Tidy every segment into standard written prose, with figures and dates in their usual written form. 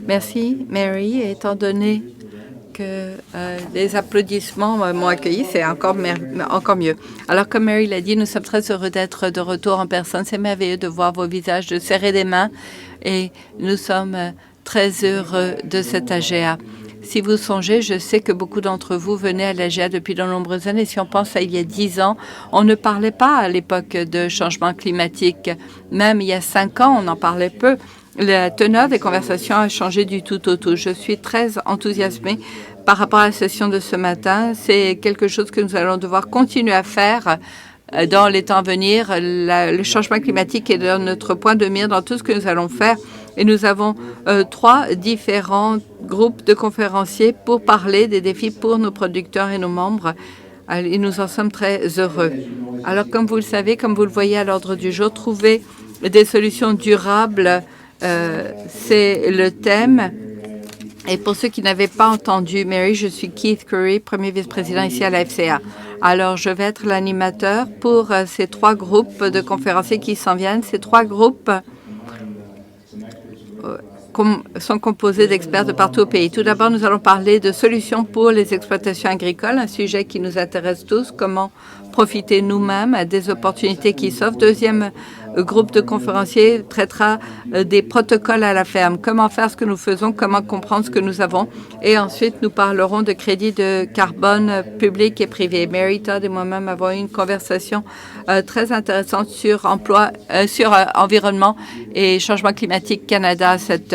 Merci, Mary. Étant donné que les applaudissements m'ont accueilli, c'est encore mieux. Alors, comme Mary l'a dit, nous sommes très heureux d'être de retour en personne. C'est merveilleux de voir vos visages, de serrer des mains et nous sommes très heureux de cet AGA. Si vous songez, je sais que beaucoup d'entre vous venaient à l'AGA depuis de nombreuses années. Si on pense à il y a 10 ans, on ne parlait pas à l'époque de changement climatique. Même il y a 5 ans, on en parlait peu. La teneur des conversations a changé du tout au tout. Je suis très enthousiasmée par rapport à la session de ce matin. C'est quelque chose que nous allons devoir continuer à faire dans les temps à venir. Le changement climatique est dans notre point de mire dans tout ce que nous allons faire. Et nous avons 3 différents groupes de conférenciers pour parler des défis pour nos producteurs et nos membres. Et nous en sommes très heureux. Alors, comme vous le savez, comme vous le voyez à l'ordre du jour, trouver des solutions durables, c'est le thème. Et pour ceux qui n'avaient pas entendu, Mary, je suis Keith Curry, premier vice-président ici à la FCA. Alors, je vais être l'animateur pour ces 3 groupes de conférenciers qui s'en viennent. Ces 3 groupes sont composés d'experts de partout au pays. Tout d'abord, nous allons parler de solutions pour les exploitations agricoles, un sujet qui nous intéresse tous, comment profiter nous-mêmes des opportunités qui s'offrent. Deuxième groupe de conférenciers traitera des protocoles à la ferme, comment faire ce que nous faisons, comment comprendre ce que nous avons. Et ensuite, nous parlerons de crédits de carbone public et privé. Mary Todd et moi-même avons eu une conversation très intéressante sur environnement et changement climatique Canada à cet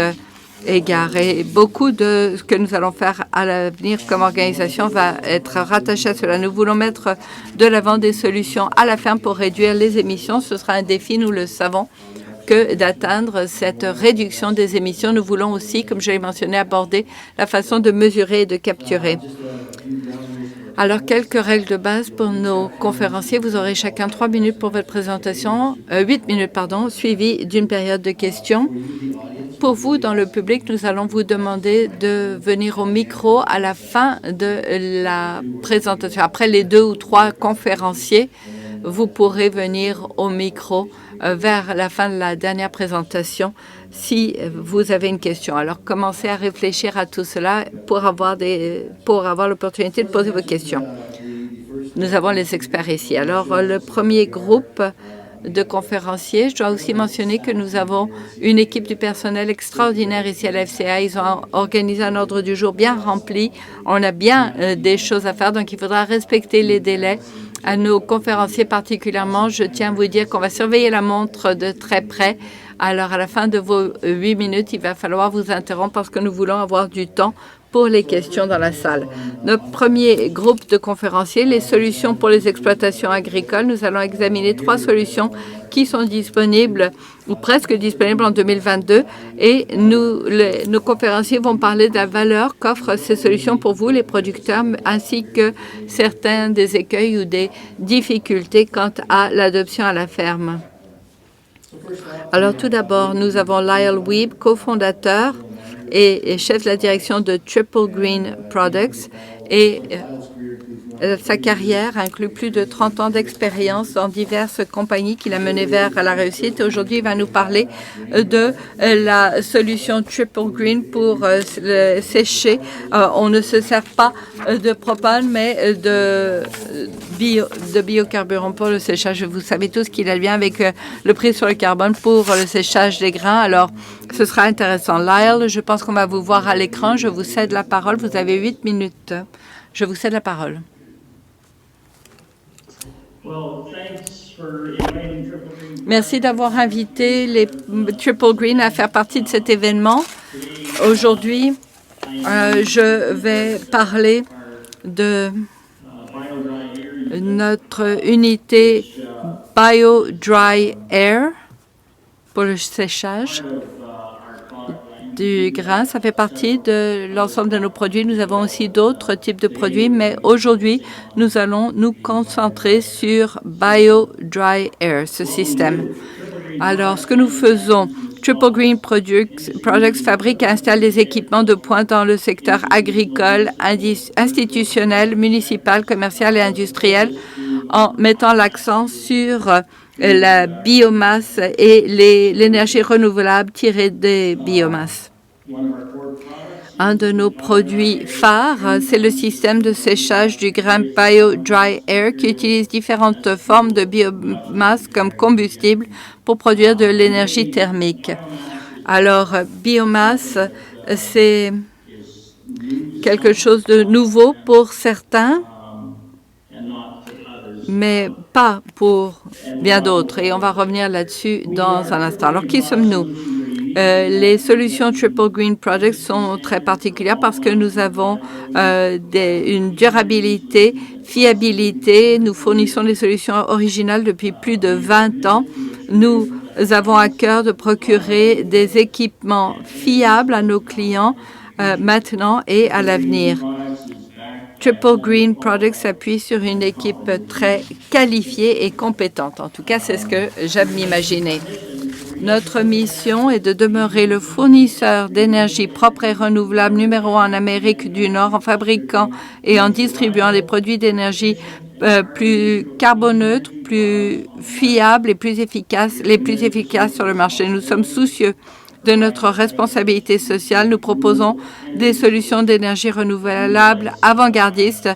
égard. Et beaucoup de ce que nous allons faire à l'avenir comme organisation va être rattaché à cela. Nous voulons mettre de l'avant des solutions à la ferme pour réduire les émissions. Ce sera un défi, nous le savons, que d'atteindre cette réduction des émissions. Nous voulons aussi, comme je l'ai mentionné, aborder la façon de mesurer et de capturer. Alors, quelques règles de base pour nos conférenciers. Vous aurez chacun 3 minutes pour votre présentation, 8 minutes, pardon, suivies d'une période de questions. Pour vous, dans le public, nous allons vous demander de venir au micro à la fin de la présentation. Après les 2 ou 3 conférenciers, vous pourrez venir au micro vers la fin de la dernière présentation si vous avez une question. Alors, commencez à réfléchir à tout cela pour avoir l'opportunité de poser vos questions. Nous avons les experts ici. Alors, le premier groupe de conférenciers. Je dois aussi mentionner que nous avons une équipe du personnel extraordinaire ici à la FCA. Ils ont organisé un ordre du jour bien rempli. On a bien des choses à faire, donc il faudra respecter les délais. À nos conférenciers particulièrement, je tiens à vous dire qu'on va surveiller la montre de très près. Alors, à la fin de vos 8 minutes, il va falloir vous interrompre parce que nous voulons avoir du temps pour les questions dans la salle. Notre premier groupe de conférenciers, les solutions pour les exploitations agricoles. Nous allons examiner 3 solutions qui sont disponibles ou presque disponibles en 2022 et nos conférenciers vont parler de la valeur qu'offrent ces solutions pour vous, les producteurs, ainsi que certains des écueils ou des difficultés quant à l'adoption à la ferme. Alors, tout d'abord, nous avons Lyle Weeb, cofondateur et chef de la direction de Triple Green Products. Et sa carrière inclut plus de 30 ans d'expérience dans diverses compagnies qu'il a menées vers la réussite. Aujourd'hui, il va nous parler de la solution Triple Green pour sécher. On ne se sert pas de propane, mais de biocarburant pour le séchage. Vous savez tous qu'il a lien avec le prix sur le carbone pour le séchage des grains. Alors, ce sera intéressant. Lyle, je pense qu'on va vous voir à l'écran. Je vous cède la parole. Vous avez 8 minutes. Je vous cède la parole. Merci d'avoir invité les Triple Green à faire partie de cet événement. Aujourd'hui, je vais parler de notre unité Bio Dry Air pour le séchage du grain. Ça fait partie de l'ensemble de nos produits. Nous avons aussi d'autres types de produits, mais aujourd'hui, nous allons nous concentrer sur Bio Dry Air, ce système. Alors, ce que nous faisons, Triple Green Products fabrique et installe des équipements de pointe dans le secteur agricole, institutionnel, municipal, commercial et industriel, en mettant l'accent sur la biomasse et l'énergie renouvelable tirée des biomasses. Un de nos produits phares, c'est le système de séchage du grain Bio Dry Air qui utilise différentes formes de biomasse comme combustible pour produire de l'énergie thermique. Alors, biomasse, c'est quelque chose de nouveau pour certains, mais pas pour bien d'autres. Et on va revenir là-dessus dans un instant. Alors, qui sommes-nous? Les solutions Triple Green Project sont très particulières parce que nous avons une durabilité, fiabilité. Nous fournissons des solutions originales depuis plus de 20 ans. Nous avons à cœur de procurer des équipements fiables à nos clients maintenant et à l'avenir. Triple Green Project s'appuie sur une équipe très qualifiée et compétente. En tout cas, c'est ce que j'aime m'imaginer. Notre mission est de demeurer le fournisseur d'énergie propre et renouvelable numéro 1 en Amérique du Nord en fabriquant et en distribuant des produits d'énergie plus carboneutres, plus fiables et les plus efficaces sur le marché. Nous sommes soucieux de notre responsabilité sociale. Nous proposons des solutions d'énergie renouvelable avant-gardistes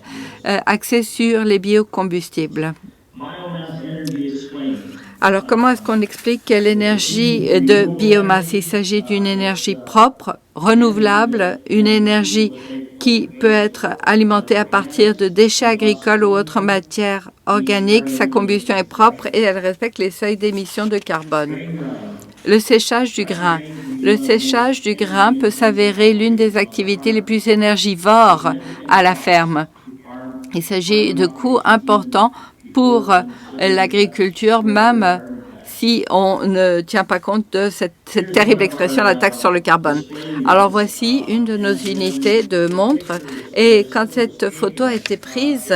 axées sur les biocombustibles. Alors, comment est-ce qu'on explique l'énergie de biomasse? Il s'agit d'une énergie propre, renouvelable, une énergie qui peut être alimentée à partir de déchets agricoles ou autres matières organiques. Sa combustion est propre et elle respecte les seuils d'émissions de carbone. Le séchage du grain. Le séchage du grain peut s'avérer l'une des activités les plus énergivores à la ferme. Il s'agit de coûts importants pour l'agriculture, même si on ne tient pas compte de cette terrible expression, la taxe sur le carbone. Alors, voici une de nos unités de montre. Et quand cette photo a été prise,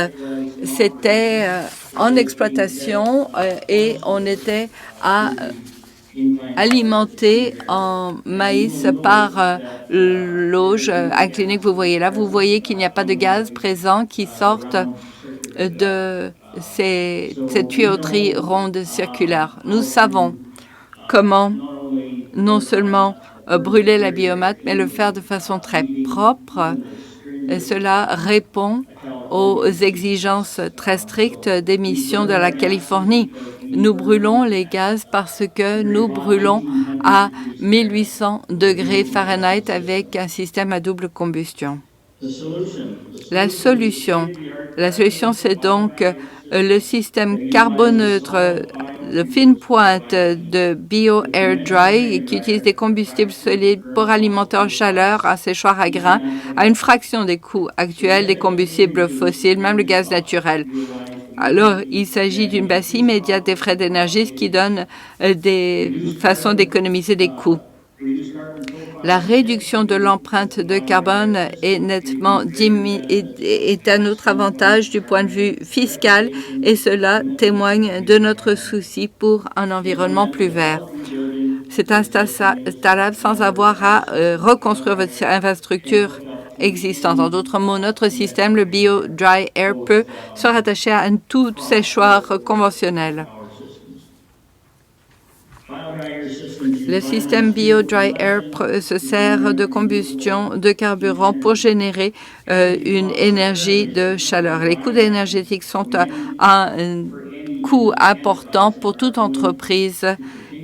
c'était en exploitation et on était à alimenté en maïs par l'auge inclinée que vous voyez là. Vous voyez qu'il n'y a pas de gaz présent qui sortent de cette tuyauterie ronde circulaire. Nous savons comment non seulement brûler la biomasse, mais le faire de façon très propre. Et cela répond aux exigences très strictes d'émissions de la Californie. Nous brûlons les gaz parce que nous brûlons à 1800 degrés Fahrenheit avec un système à double combustion. La solution, c'est donc le système carboneutre, le fine pointe de Bio Air Dry qui utilise des combustibles solides pour alimenter en chaleur un séchoir à grains à une fraction des coûts actuels des combustibles fossiles, même le gaz naturel. Alors, il s'agit d'une baisse immédiate des frais d'énergie, ce qui donne des façons d'économiser des coûts. La réduction de l'empreinte de carbone est à notre avantage du point de vue fiscal et cela témoigne de notre souci pour un environnement plus vert. C'est installable sans avoir à reconstruire votre infrastructure existante. En d'autres mots, notre système, le Bio Dry Air, peut se rattacher à un tout séchoir conventionnel. Le système Bio Dry Air se sert de combustion de carburant pour générer une énergie de chaleur. Les coûts énergétiques sont un coût important pour toute entreprise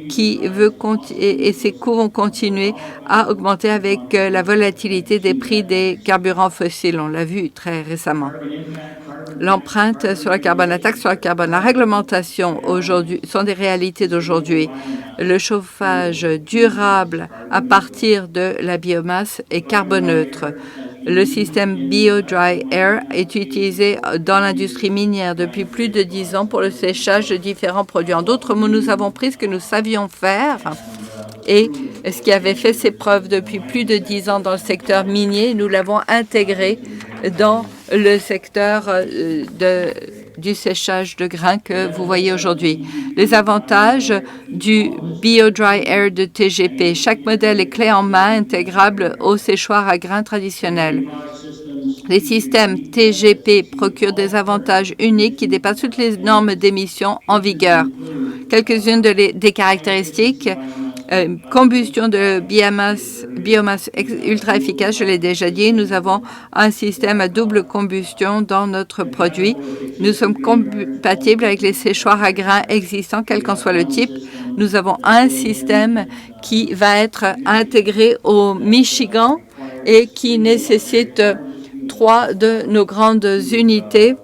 qui veut et ces coûts vont continuer à augmenter avec la volatilité des prix des carburants fossiles. On l'a vu très récemment. L'empreinte sur le carbone, la taxe sur le carbone, la réglementation aujourd'hui sont des réalités d'aujourd'hui. Le chauffage durable à partir de la biomasse est carboneutre. Le système Bio Dry Air est utilisé dans l'industrie minière depuis plus de 10 ans pour le séchage de différents produits. En d'autres mots, nous avons pris ce que nous savions faire et ce qui avait fait ses preuves depuis plus de 10 ans dans le secteur minier. Nous l'avons intégré dans le secteur du séchage de grains que vous voyez aujourd'hui. Les avantages du Bio Dry Air de TGP. Chaque modèle est clé en main intégrable au séchoir à grains traditionnel. Les systèmes TGP procurent des avantages uniques qui dépassent toutes les normes d'émissions en vigueur. Quelques-unes des caractéristiques combustion de biomasse ultra efficace, je l'ai déjà dit. Nous avons un système à double combustion dans notre produit. Nous sommes compatibles avec les séchoirs à grains existants, quel qu'en soit le type. Nous avons un système qui va être intégré au Michigan et qui nécessite 3 de nos grandes unités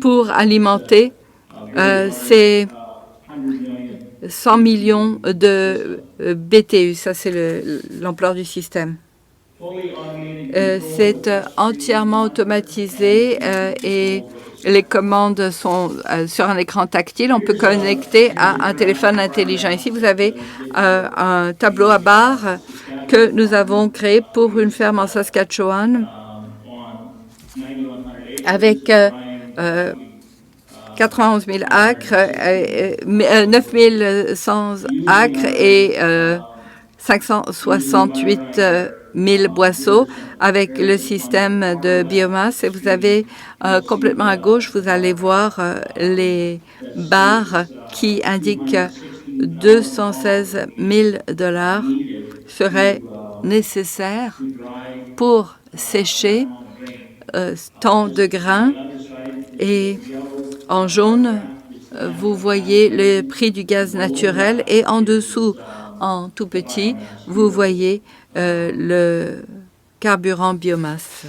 pour alimenter ces 100 millions de BTU. Ça, c'est l'ampleur du système. C'est entièrement automatisé et les commandes sont sur un écran tactile. On peut connecter à un téléphone intelligent. Ici, vous avez un tableau à barres que nous avons créé pour une ferme en Saskatchewan avec 91 000 acres, 9 100 acres et 568 000 boisseaux avec le système de biomasse. Et vous avez complètement à gauche, vous allez voir les barres qui indiquent 216 000 $ seraient nécessaires pour sécher tant de grains. Et en jaune, vous voyez le prix du gaz naturel et en dessous, en tout petit, vous voyez le carburant biomasse.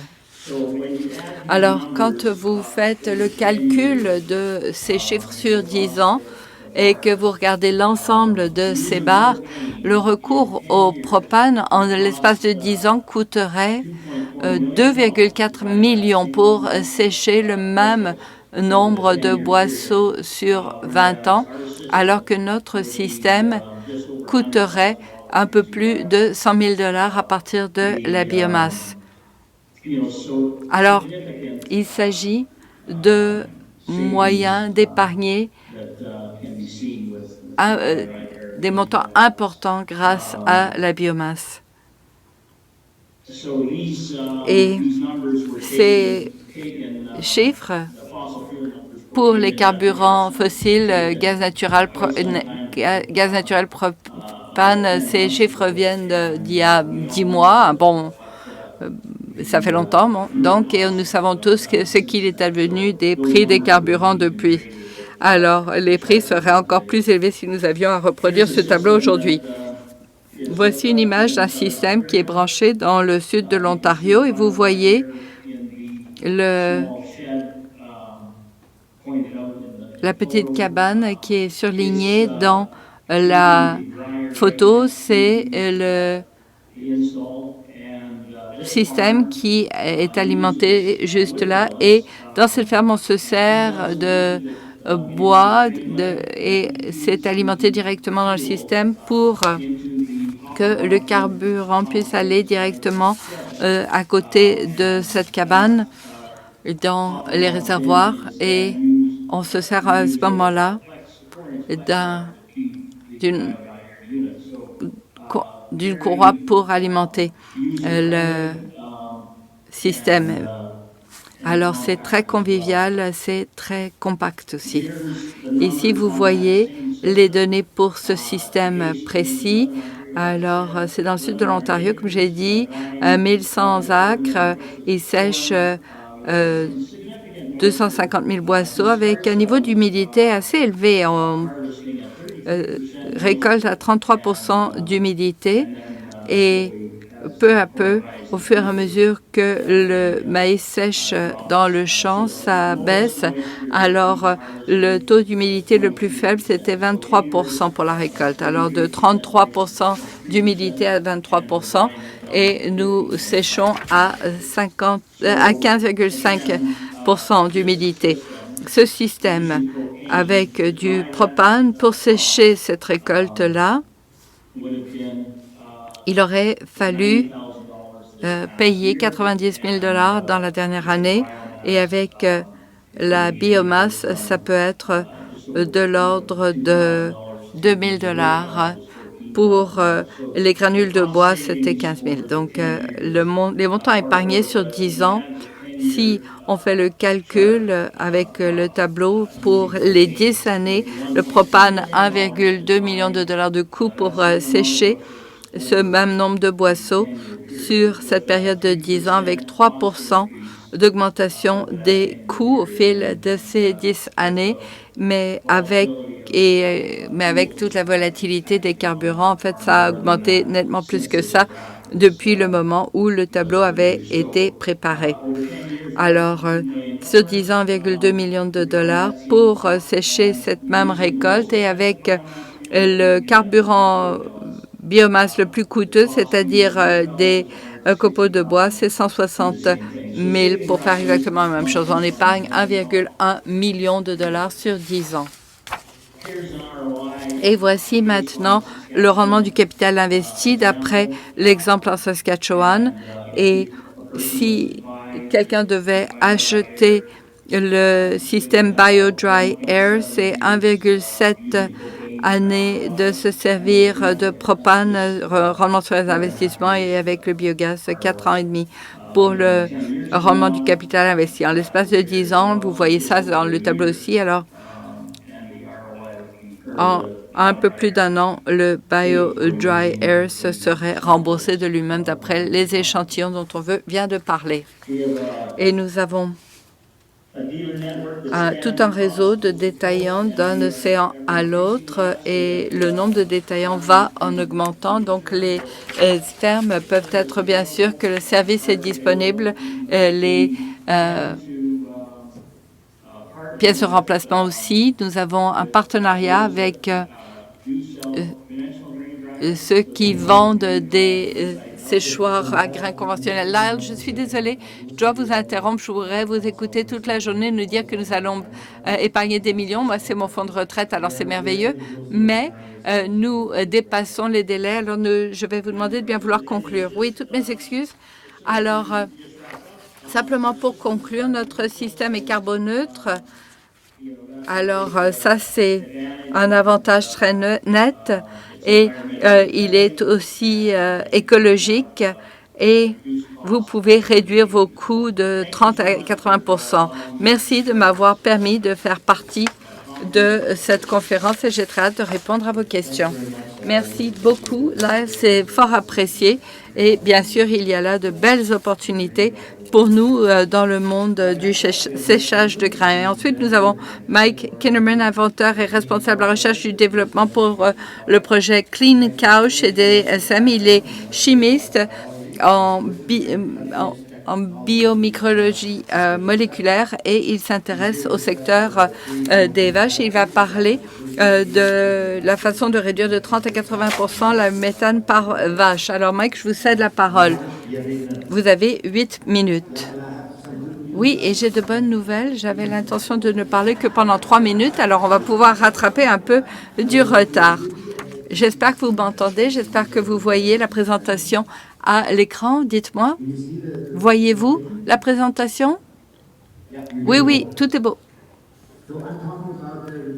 Alors, quand vous faites le calcul de ces chiffres sur 10 ans et que vous regardez l'ensemble de ces barres, le recours au propane en l'espace de 10 ans coûterait 2,4 millions pour sécher le même nombre de boisseaux sur 20 ans, alors que notre système coûterait un peu plus de 100 000 $ à partir de la biomasse. Alors, il s'agit de moyens d'épargner des montants importants grâce à la biomasse. Et ces chiffres pour les carburants fossiles, gaz naturel, propane, ces chiffres viennent d'il y a 10 mois. Bon, ça fait longtemps, bon. Donc, et nous savons tous ce qu'il est advenu des prix des carburants depuis. Alors, les prix seraient encore plus élevés si nous avions à reproduire ce tableau aujourd'hui. Voici une image d'un système qui est branché dans le sud de l'Ontario et vous voyez la petite cabane qui est surlignée dans la photo. C'est le système qui est alimenté juste là. Et dans cette ferme, on se sert de bois et c'est alimenté directement dans le système pour que le carburant puisse aller directement à côté de cette cabane dans les réservoirs. Et on se sert à ce moment-là d'une courroie pour alimenter le système. Alors, c'est très convivial, c'est très compact aussi. Ici, vous voyez les données pour ce système précis. Alors, c'est dans le sud de l'Ontario, comme j'ai dit, 1100 acres. Il sèche 250 000 boisseaux avec un niveau d'humidité assez élevé. On récolte à 33 % d'humidité et peu à peu, au fur et à mesure que le maïs sèche dans le champ, ça baisse. Alors, le taux d'humidité le plus faible, c'était 23 % pour la récolte. Alors, de 33 % d'humidité à 23 % et nous séchons à 15,5 % d'humidité. Ce système, avec du propane pour sécher cette récolte-là, il aurait fallu payer 90 000 $ dans la dernière année. Et avec la biomasse, ça peut être de l'ordre de 2 000 $. Pour les granules de bois, c'était 15 000. Donc, les montants épargnés sur 10 ans Si on fait le calcul avec le tableau pour les 10 années, le propane, 1,2 million de dollars de coût pour sécher ce même nombre de boisseaux sur cette période de 10 ans avec 3 d'augmentation des coûts au fil de ces 10 années, mais avec toute la volatilité des carburants, en fait, ça a augmenté nettement plus que ça depuis le moment où le tableau avait été préparé. Alors, sur 10 ans, 1,2 million de dollars pour sécher cette même récolte et avec le carburant biomasse le plus coûteux, c'est-à-dire des copeaux de bois, c'est 160 000 pour faire exactement la même chose. On épargne 1,1 million de dollars sur 10 ans. Et voici maintenant le rendement du capital investi d'après l'exemple en Saskatchewan. Et si quelqu'un devait acheter le système BioDry Air, c'est 1,7 années de se servir de propane, rendement sur les investissements, et avec le biogaz, 4 ans et demi pour le rendement du capital investi. En l'espace de 10 ans, vous voyez ça dans le tableau aussi. Alors, en un peu plus d'un an, le BioDry Air se serait remboursé de lui-même d'après les échantillons dont on vient de parler. Et nous avons tout un réseau de détaillants d'un océan à l'autre et le nombre de détaillants va en augmentant. Donc, les fermes peuvent être bien sûr que le service est disponible. Les pièces de remplacement aussi. Nous avons un partenariat avec ceux qui vendent des séchoirs à grains conventionnels. Lyle, je suis désolée, je dois vous interrompre. Je voudrais vous écouter toute la journée, nous dire que nous allons épargner des millions. Moi, c'est mon fonds de retraite, alors c'est merveilleux. Mais nous dépassons les délais. Alors, je vais vous demander de bien vouloir conclure. Oui, toutes mes excuses. Alors, simplement pour conclure, notre système est carboneutre. Alors, ça, c'est un avantage très net et il est aussi écologique et vous pouvez réduire vos coûts de 30 à 80 Merci de m'avoir permis de faire partie de cette conférence et j'ai très hâte de répondre à vos questions. Merci beaucoup. Là, c'est fort apprécié et bien sûr, il y a là de belles opportunités pour nous dans le monde du séchage de grains. Et ensuite, nous avons Mike Kinnerman, inventeur et responsable de la recherche du développement pour le projet Clean Cow chez DSM. Il est chimiste en biomicrologie moléculaire et il s'intéresse au secteur des vaches. Il va parler de la façon de réduire de 30 à 80 la méthane par vache. Alors, Mike, je vous cède la parole. Vous avez 8 minutes. Oui, et j'ai de bonnes nouvelles. J'avais l'intention de ne parler que pendant 3 minutes, alors on va pouvoir rattraper un peu du retard. J'espère que vous m'entendez. J'espère que vous voyez la présentation à l'écran. Dites-moi, voyez-vous la présentation? Oui, oui, tout est beau.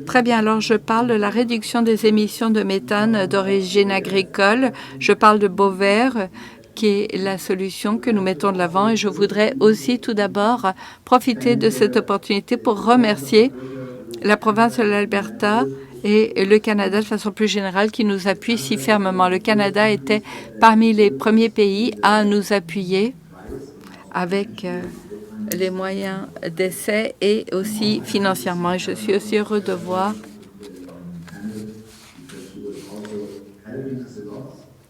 Très bien, alors je parle de la réduction des émissions de méthane d'origine agricole. Je parle de Bovaer, qui est la solution que nous mettons de l'avant. Et je voudrais aussi tout d'abord profiter de cette opportunité pour remercier la province de l'Alberta et le Canada de façon plus générale qui nous appuient si fermement. Le Canada était parmi les premiers pays à nous appuyer avec les moyens d'essai et aussi financièrement. Et je suis aussi heureux de voir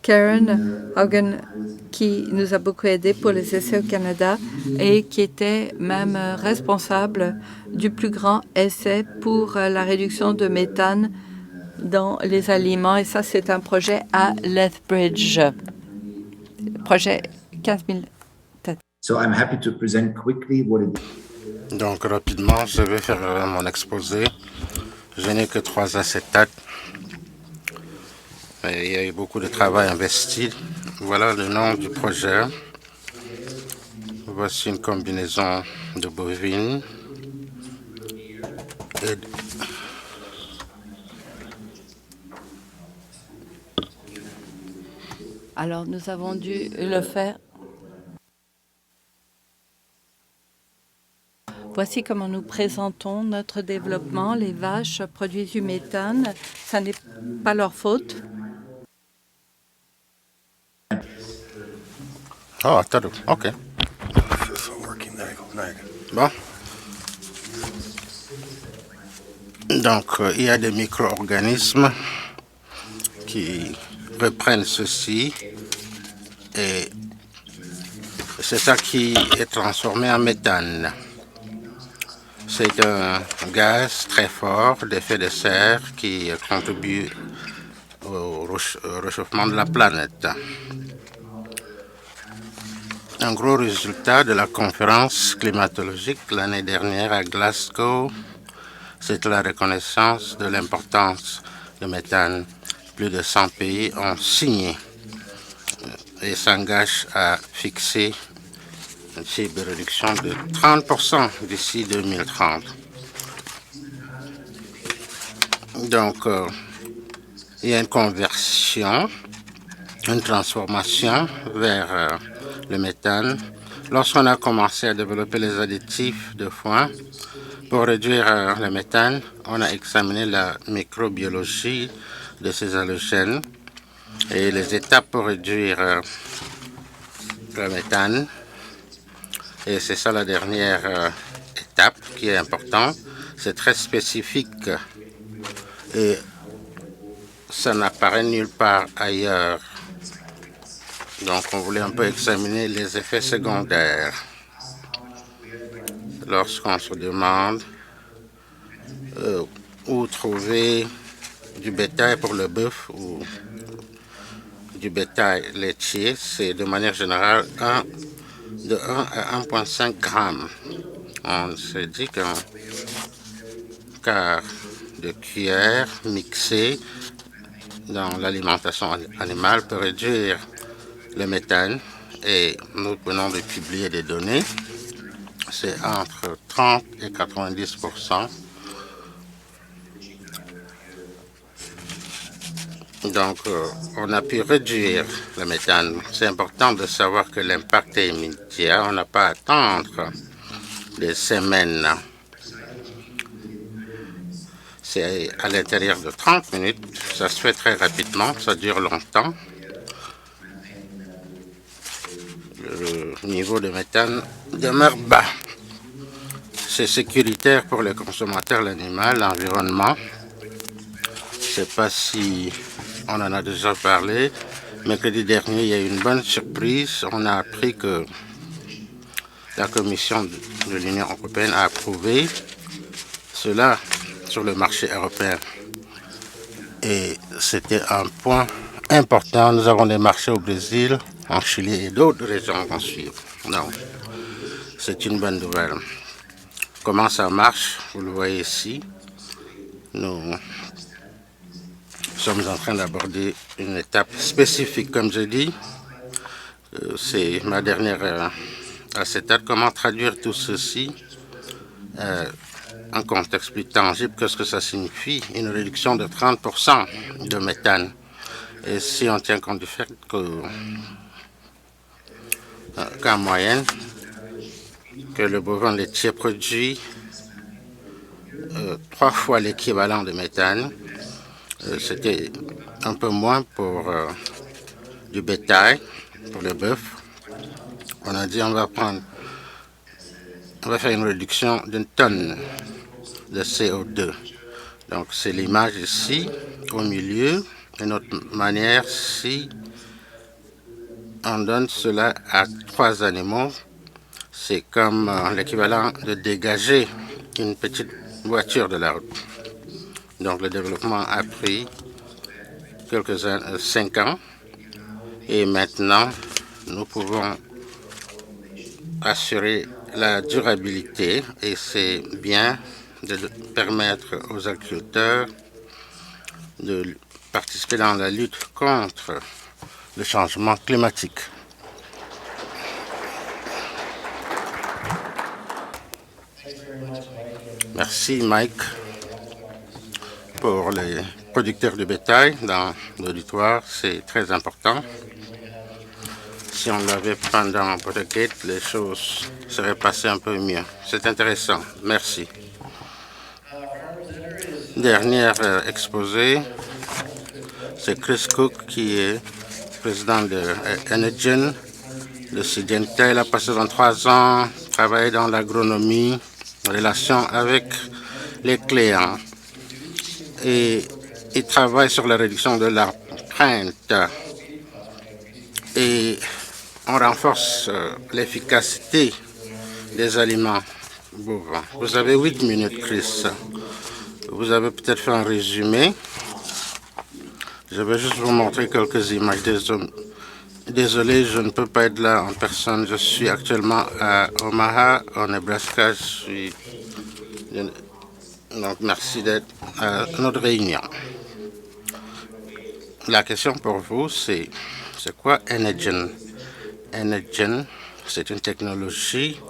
Karen Hogan qui nous a beaucoup aidé pour les essais au Canada et qui était même responsable du plus grand essai pour la réduction de méthane dans les aliments. Et ça, c'est un projet à Lethbridge. Projet 15 000 têtes. Donc, rapidement, je vais faire mon exposé. Je n'ai que 3 acétates. Il y a eu beaucoup de travail investi. Voilà le nom du projet. Voici une combinaison de bovines. Alors, nous avons dû le faire. Voici comment nous présentons notre développement. Les vaches produisent du méthane. Ça n'est pas leur faute. Oh, attends, OK. Bon. Donc, il y a des micro-organismes qui reprennent ceci et c'est ça qui est transformé en méthane. C'est un gaz très fort d'effet de serre qui contribue au réchauffement de la planète. Un gros résultat de la conférence climatologique l'année dernière à Glasgow, c'est la reconnaissance de l'importance du méthane. Plus de 100 pays ont signé et s'engagent à fixer un type de réduction de 30% d'ici 2030. Donc, il y a une conversion, une transformation vers le méthane. Lorsqu'on a commencé à développer les additifs de foin pour réduire le méthane, on a examiné la microbiologie de ces halogènes et les étapes pour réduire le méthane. Et c'est ça la dernière étape qui est importante. C'est très spécifique et ça n'apparaît nulle part ailleurs. Donc, on voulait un peu examiner les effets secondaires. Lorsqu'on se demande où trouver du bétail pour le bœuf ou du bétail laitier, c'est de manière générale de 1 à 1,5 grammes. On s'est dit qu'un quart de cuillère mixée dans l'alimentation animale peut réduire le méthane et nous venons de publier des données. C'est entre 30 et 90%. Donc, on a pu réduire le méthane. C'est important de savoir que l'impact est immédiat. On n'a pas à attendre des semaines. C'est à l'intérieur de 30 minutes. Ça se fait très rapidement. Ça dure longtemps. Le niveau de méthane demeure bas. C'est sécuritaire pour les consommateurs, l'animal, l'environnement. Je ne sais pas si on en a déjà parlé. Mercredi dernier, il y a eu une bonne surprise. On a appris que la Commission de l'Union européenne a approuvé cela sur le marché européen. Et c'était un point important. Nous avons des marchés au Brésil, en Chili et d'autres régions vont suivre. Donc, c'est une bonne nouvelle. Comment ça marche? Vous le voyez ici. Nous sommes en train d'aborder une étape spécifique, comme je dis. C'est ma dernière acétate. Comment traduire tout ceci en contexte plus tangible? Qu'est-ce que ça signifie? Une réduction de 30% de méthane. Et si on tient compte du fait qu'en moyenne, que le bovin laitier produit 3 fois l'équivalent de méthane, c'était un peu moins pour du bétail, pour le bœuf. On a dit on va faire une réduction d'une tonne de CO2. Donc c'est l'image ici, au milieu. D'une autre manière, si on donne cela à 3 animaux, c'est comme l'équivalent de dégager une petite voiture de la route. Donc le développement a pris 5 ans et maintenant nous pouvons assurer la durabilité et c'est bien de permettre aux agriculteurs de participer dans la lutte contre le changement climatique. Merci Mike pour les producteurs de bétail dans l'auditoire, c'est très important. si on l'avait pendant Watergate, les choses seraient passées un peu mieux. C'est intéressant. Merci. Dernier exposé, c'est Chris Cook qui est président de Energen de Syngenta. Il a passé 23 ans, travaillé dans l'agronomie, relation avec les clients. Et il travaille sur la réduction de l'empreinte. Et on renforce l'efficacité des aliments bovins. Vous avez 8 minutes, Chris. Vous avez peut-être fait un résumé. Je vais juste vous montrer quelques images. Désolé, je ne peux pas être là en personne. Je suis actuellement à Omaha, au Nebraska. Donc, merci d'être à notre réunion. La question pour vous, c'est quoi Energen? Energen, c'est une technologie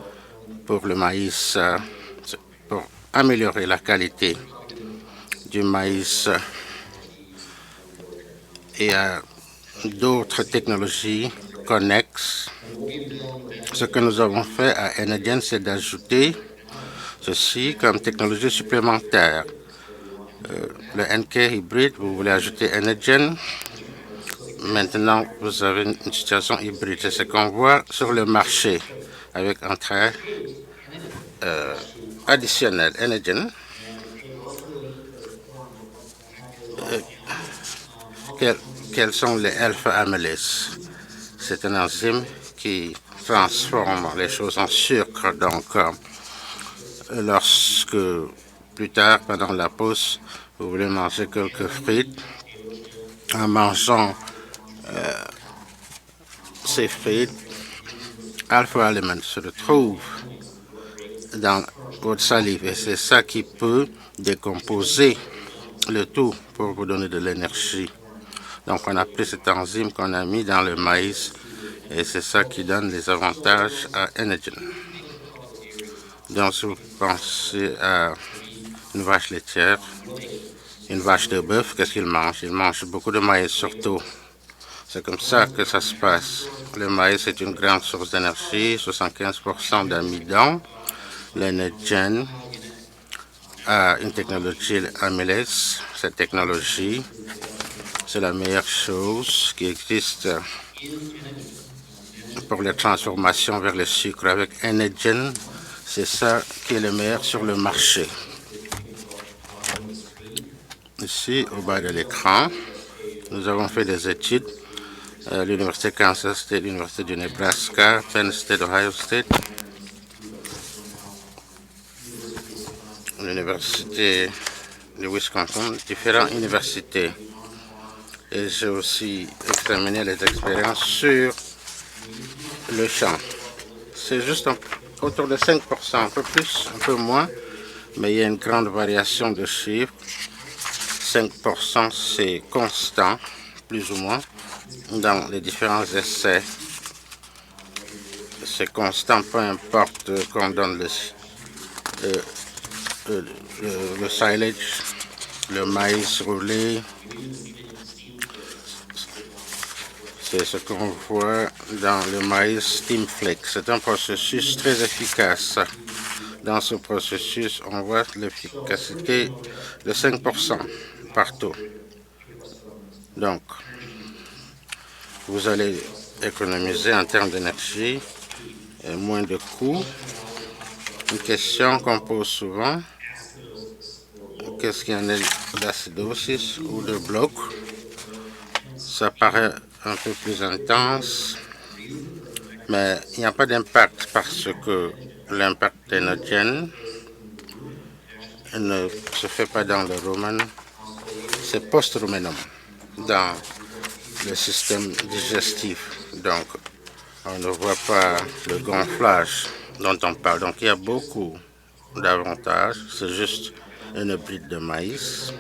pour le maïs, pour améliorer la qualité du maïs. Il y a d'autres technologies connexes. Ce que nous avons fait à Energen, c'est d'ajouter ceci comme technologie supplémentaire. Le NK hybride, vous voulez ajouter Energen. Maintenant, vous avez une situation hybride. C'est ce qu'on voit sur le marché avec un trait additionnel. Energen. Quels sont les alpha-amylase? C'est un enzyme qui transforme les choses en sucre. Donc, lorsque plus tard, pendant la pause, vous voulez manger quelques frites, en mangeant ces frites, alpha-element se retrouve dans votre salive et c'est ça qui peut décomposer le tout pour vous donner de l'énergie. Donc, on a pris cet enzyme qu'on a mis dans le maïs et c'est ça qui donne les avantages à Energen. Donc, si vous pensez à une vache laitière, une vache de bœuf, qu'est-ce qu'il mange? Il mange beaucoup de maïs surtout. C'est comme ça que ça se passe. Le maïs est une grande source d'énergie, 75% d'amidon. L'Energen a une technologie amylase. Cette technologie, c'est la meilleure chose qui existe pour les transformations vers le sucre. Avec Energen, c'est ça qui est le meilleur sur le marché. Ici, au bas de l'écran, nous avons fait des études à l'Université Kansas State, l'Université du Nebraska, Penn State, Ohio State, l'Université de Wisconsin, différentes universités. Et j'ai aussi examiné les expériences sur le champ. C'est juste autour de 5%, un peu plus, un peu moins, mais il y a une grande variation de chiffres. 5%, c'est constant, plus ou moins, dans les différents essais. C'est constant, peu importe qu'on donne le silage, le maïs roulé. C'est ce qu'on voit dans le maïs Steam Flake. C'est un processus très efficace. Dans ce processus, on voit l'efficacité de 5% partout. Donc, vous allez économiser en termes d'énergie et moins de coûts. Une question qu'on pose souvent, qu'est-ce qu'il y en a d'acidosis ou de bloc? Ça paraît un peu plus intense, mais il n'y a pas d'impact parce que l'impact d'Energen ne se fait pas dans le rumen, c'est post-rumenum, dans le système digestif. Donc, on ne voit pas le gonflage dont on parle. Donc, il y a beaucoup d'avantages. C'est juste un hybride de maïs.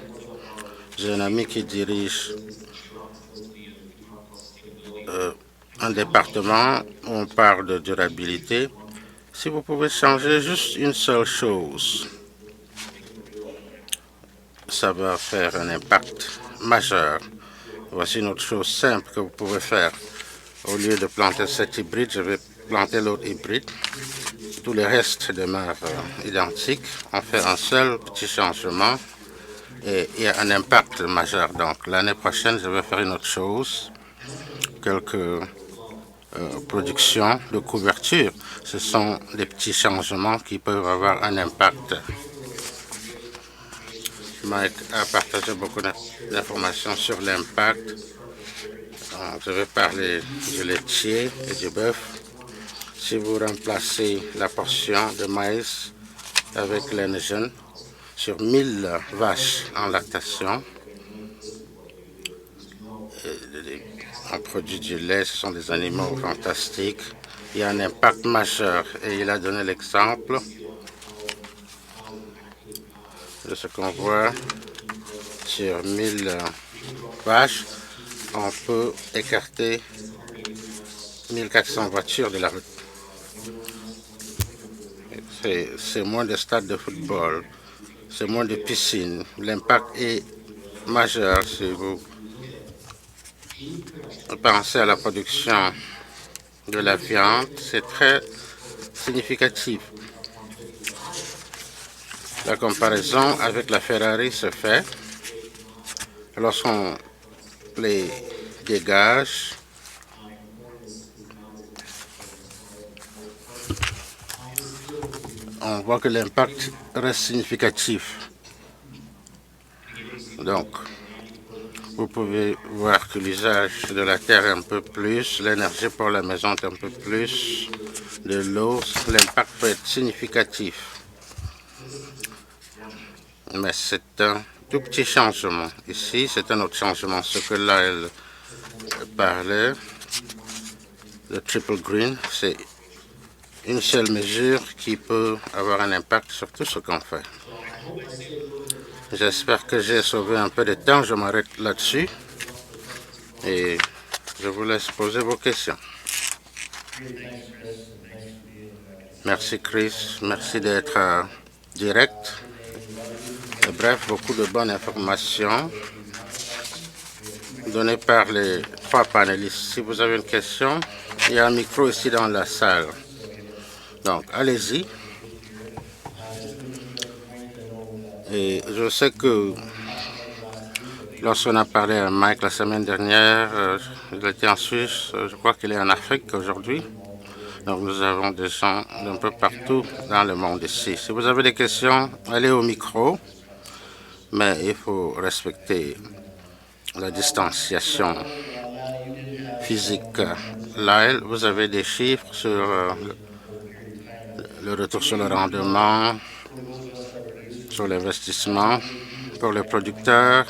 J'ai un ami qui dirige un département où on parle de durabilité. Si vous pouvez changer juste une seule chose, ça va faire un impact majeur. Voici une autre chose simple que vous pouvez faire. Au lieu de planter cet hybride, je vais planter l'autre hybride. Tout le reste demeure identique. On fait un seul petit changement et il y a un impact majeur. Donc l'année prochaine, je vais faire une autre chose. Quelques productions de couverture. Ce sont des petits changements qui peuvent avoir un impact. Mike a partagé beaucoup d'informations sur l'impact. Je vais parler du laitier et du bœuf. Si vous remplacez la portion de maïs avec laine jeune sur 1000 vaches en lactation, on produit du lait, ce sont des animaux fantastiques. Il y a un impact majeur et il a donné l'exemple de ce qu'on voit sur 1000 vaches. On peut écarter 1400 voitures de la route. C'est moins de stades de football, c'est moins de piscines. L'impact est majeur si vous pensez à la production de la viande. C'est très significatif. La comparaison avec la Ferrari se fait lorsqu'on les dégage. On voit que l'impact reste significatif. Donc, vous pouvez voir que l'usage de la terre est un peu plus, l'énergie pour la maison est un peu plus, de l'eau, l'impact peut être significatif. Mais c'est un tout petit changement. Ici, c'est un autre changement. Ce que là, elle parlait, le triple green, c'est une seule mesure qui peut avoir un impact sur tout ce qu'on fait. J'espère que j'ai sauvé un peu de temps. Je m'arrête là-dessus et je vous laisse poser vos questions. Merci Chris, merci d'être direct. Et bref, beaucoup de bonnes informations données par les 3 panélistes. Si vous avez une question, il y a un micro ici dans la salle. Donc, allez-y. Et je sais que lorsqu'on a parlé à Mike la semaine dernière, il était en Suisse, je crois qu'il est en Afrique aujourd'hui. Donc, nous avons des gens d'un peu partout dans le monde ici. Si vous avez des questions, allez au micro. Mais il faut respecter la distanciation physique. Là, vous avez des chiffres sur le retour sur le rendement, sur l'investissement pour les producteurs.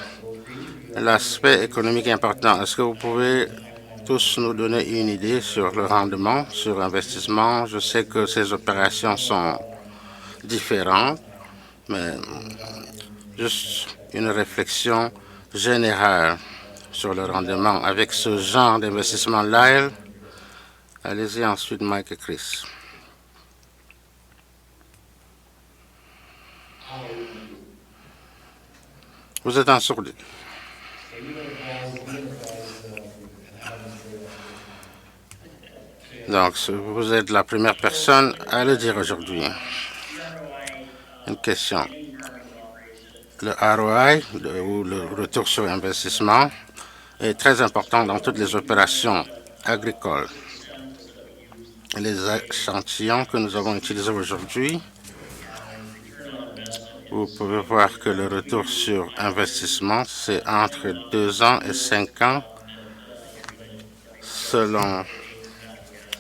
L'aspect économique est important. Est-ce que vous pouvez tous nous donner une idée sur le rendement, sur l'investissement? Je sais que ces opérations sont différentes, mais juste une réflexion générale sur le rendement avec ce genre d'investissement. Lyle, allez-y ensuite Mike et Chris. Vous êtes en sourdine. Donc, vous êtes la première personne à le dire aujourd'hui. Une question. Le ROI, ou le retour sur investissement, est très important dans toutes les opérations agricoles. Les échantillons que nous avons utilisés aujourd'hui, vous pouvez voir que le retour sur investissement, c'est entre 2 ans et 5 ans selon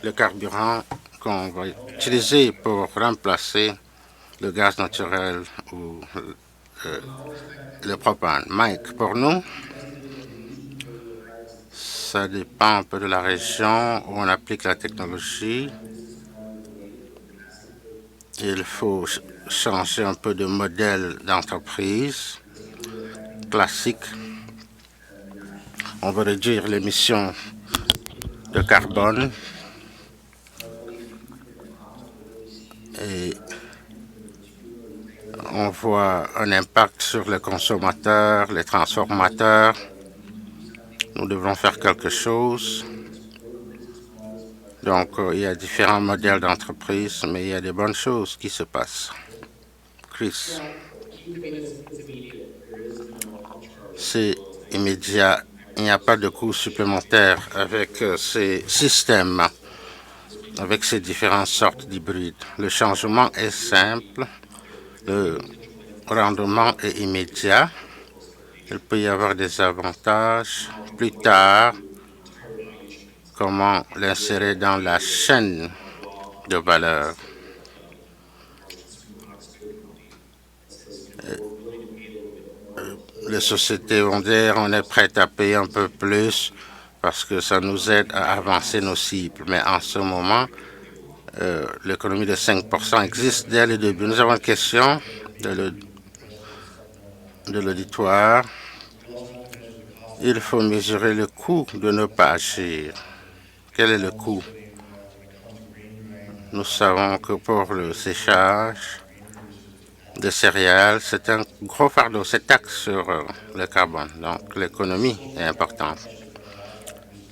le carburant qu'on va utiliser pour remplacer le gaz naturel ou le propane. Mike, pour nous, ça dépend un peu de la région où on applique la technologie. Il faut changer un peu de modèle d'entreprise classique. On veut réduire l'émission de carbone et on voit un impact sur les consommateurs, les transformateurs. Nous devons faire quelque chose. Donc, il y a différents modèles d'entreprise, mais il y a des bonnes choses qui se passent. Chris, c'est immédiat. Il n'y a pas de coût supplémentaire avec ces systèmes, avec ces différentes sortes d'hybrides. Le changement est simple, le rendement est immédiat. Il peut y avoir des avantages plus tard. Comment l'insérer dans la chaîne de valeur. Les sociétés vont dire on est prêt à payer un peu plus parce que ça nous aide à avancer nos cibles. Mais en ce moment, l'économie de 5% existe dès le début. Nous avons une question de l'auditoire. Il faut mesurer le coût de ne pas agir. Quel est le coût? Nous savons que pour le séchage de céréales, c'est un gros fardeau, c'est taxe sur le carbone. Donc l'économie est importante.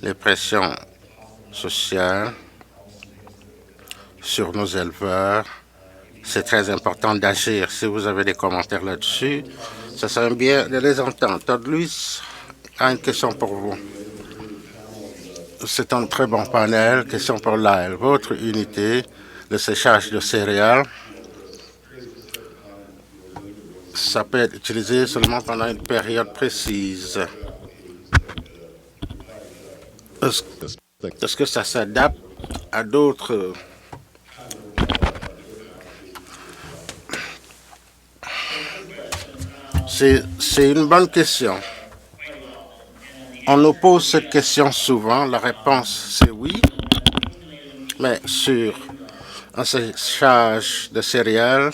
Les pressions sociales sur nos éleveurs, c'est très important d'agir. Si vous avez des commentaires là-dessus, ça serait bien de les entendre. Todd Lewis a une question pour vous. C'est un très bon panel. Question pour Lyle. Votre unité, le séchage de céréales, ça peut être utilisé seulement pendant une période précise. Est-ce que ça s'adapte à d'autres C'est une bonne question. On nous pose cette question souvent. La réponse, c'est oui. Mais sur un séchage de céréales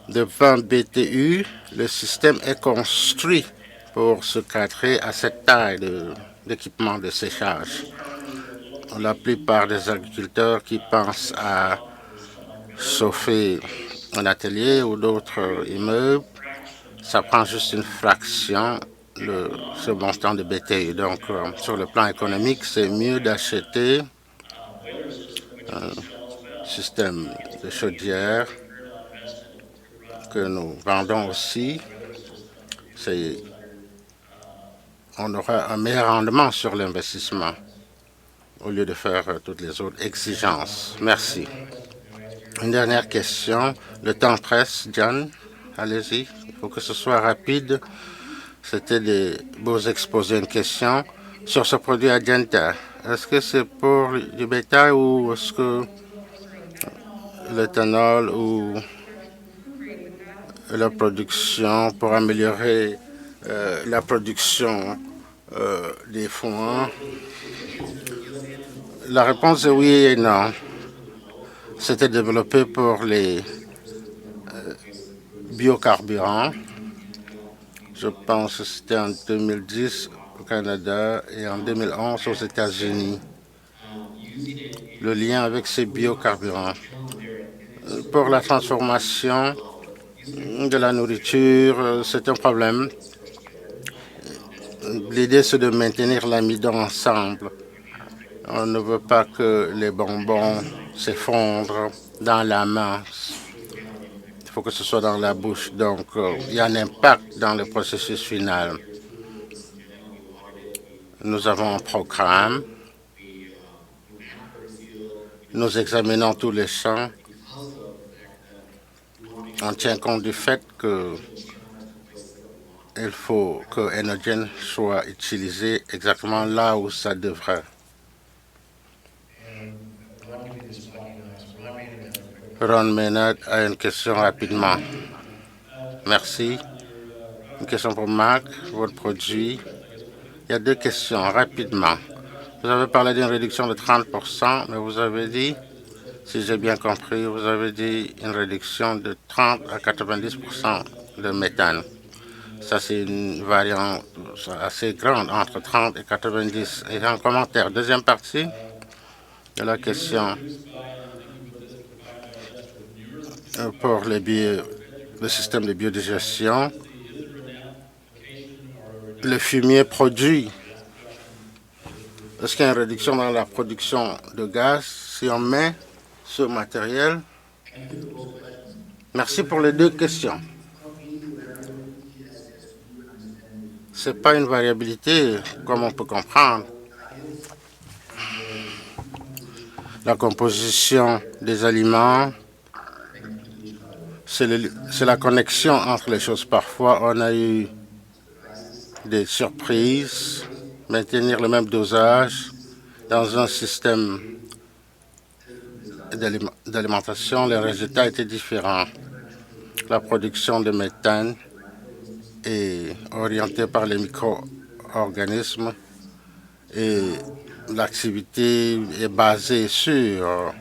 de 20 BTU, le système est construit pour se cadrer à cette taille d'équipement de séchage. La plupart des agriculteurs qui pensent à chauffer un atelier ou d'autres immeubles, ça prend juste une fraction de ce montant de BTU. Donc, sur le plan économique, c'est mieux d'acheter un système de chaudière que nous vendons aussi. On aura un meilleur rendement sur l'investissement au lieu de faire toutes les autres exigences. Merci. Une dernière question. Le temps presse. John, allez-y. Il faut que ce soit rapide. C'était des beaux exposés. Une question sur ce produit Agenta. Est-ce que c'est pour du bétail ou est-ce que l'éthanol ou la production pour améliorer la production des foins? La réponse est oui et non. C'était développé pour les biocarburants. Je pense que c'était en 2010 au Canada et en 2011 aux États-Unis. Le lien avec ces biocarburants. Pour la transformation de la nourriture, c'est un problème. L'idée, c'est de maintenir l'amidon ensemble. On ne veut pas que les bonbons s'effondrent dans la masse. Il faut que ce soit dans la bouche. Donc, il y a un impact dans le processus final. Nous avons un programme. Nous examinons tous les champs. On tient compte du fait qu'il faut que Enogen soit utilisé exactement là où ça devrait. Ron Maynard a une question rapidement. Merci. Une question pour Marc, votre produit. Il y a deux questions rapidement. Vous avez parlé d'une réduction de 30%, mais vous avez dit, si j'ai bien compris, vous avez dit une réduction de 30 à 90% de méthane. Ça, c'est une variante assez grande, entre 30 et 90. Et un commentaire. Deuxième partie de la question. Pour le système de biodigestion, le fumier produit Est-ce qu'il y a une réduction dans la production de gaz si on met ce matériel? Merci pour les deux questions. Ce n'est pas une variabilité comme on peut comprendre. La composition des aliments, c'est la connexion entre les choses. Parfois, on a eu des surprises. Maintenir le même dosage dans un système d'alimentation, les résultats étaient différents. La production de méthane est orientée par les micro-organismes et l'activité est basée sur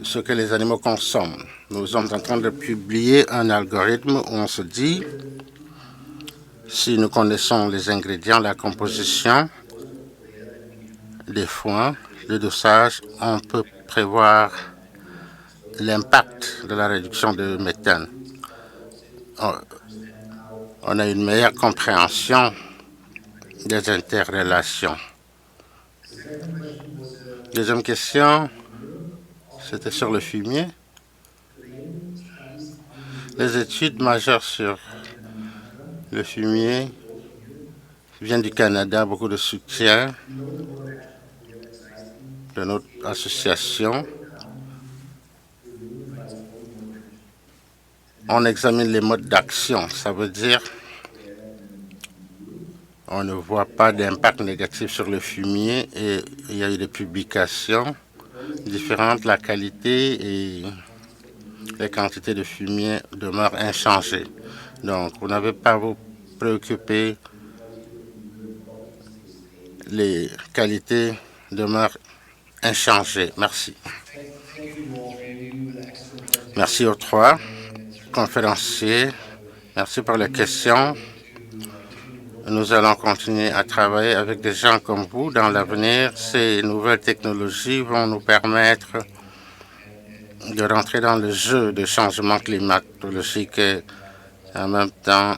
ce que les animaux consomment. Nous sommes en train de publier un algorithme où on se dit, si nous connaissons les ingrédients, la composition des foins, le dosage, on peut prévoir l'impact de la réduction de méthane. On a une meilleure compréhension des interrelations. Deuxième question, c'était sur le fumier. Les études majeures sur le fumier viennent du Canada, beaucoup de soutien de notre association. On examine les modes d'action. Ça veut dire on ne voit pas d'impact négatif sur le fumier et il y a eu des publications différentes. La qualité et les quantités de fumier demeurent inchangées. Donc, vous n'avez pas à vous préoccuper. Les qualités demeurent inchangées. Merci. Merci aux trois conférenciers. Merci pour les questions. Nous allons continuer à travailler avec des gens comme vous dans l'avenir. Ces nouvelles technologies vont nous permettre de rentrer dans le jeu de changement climatologique et en même temps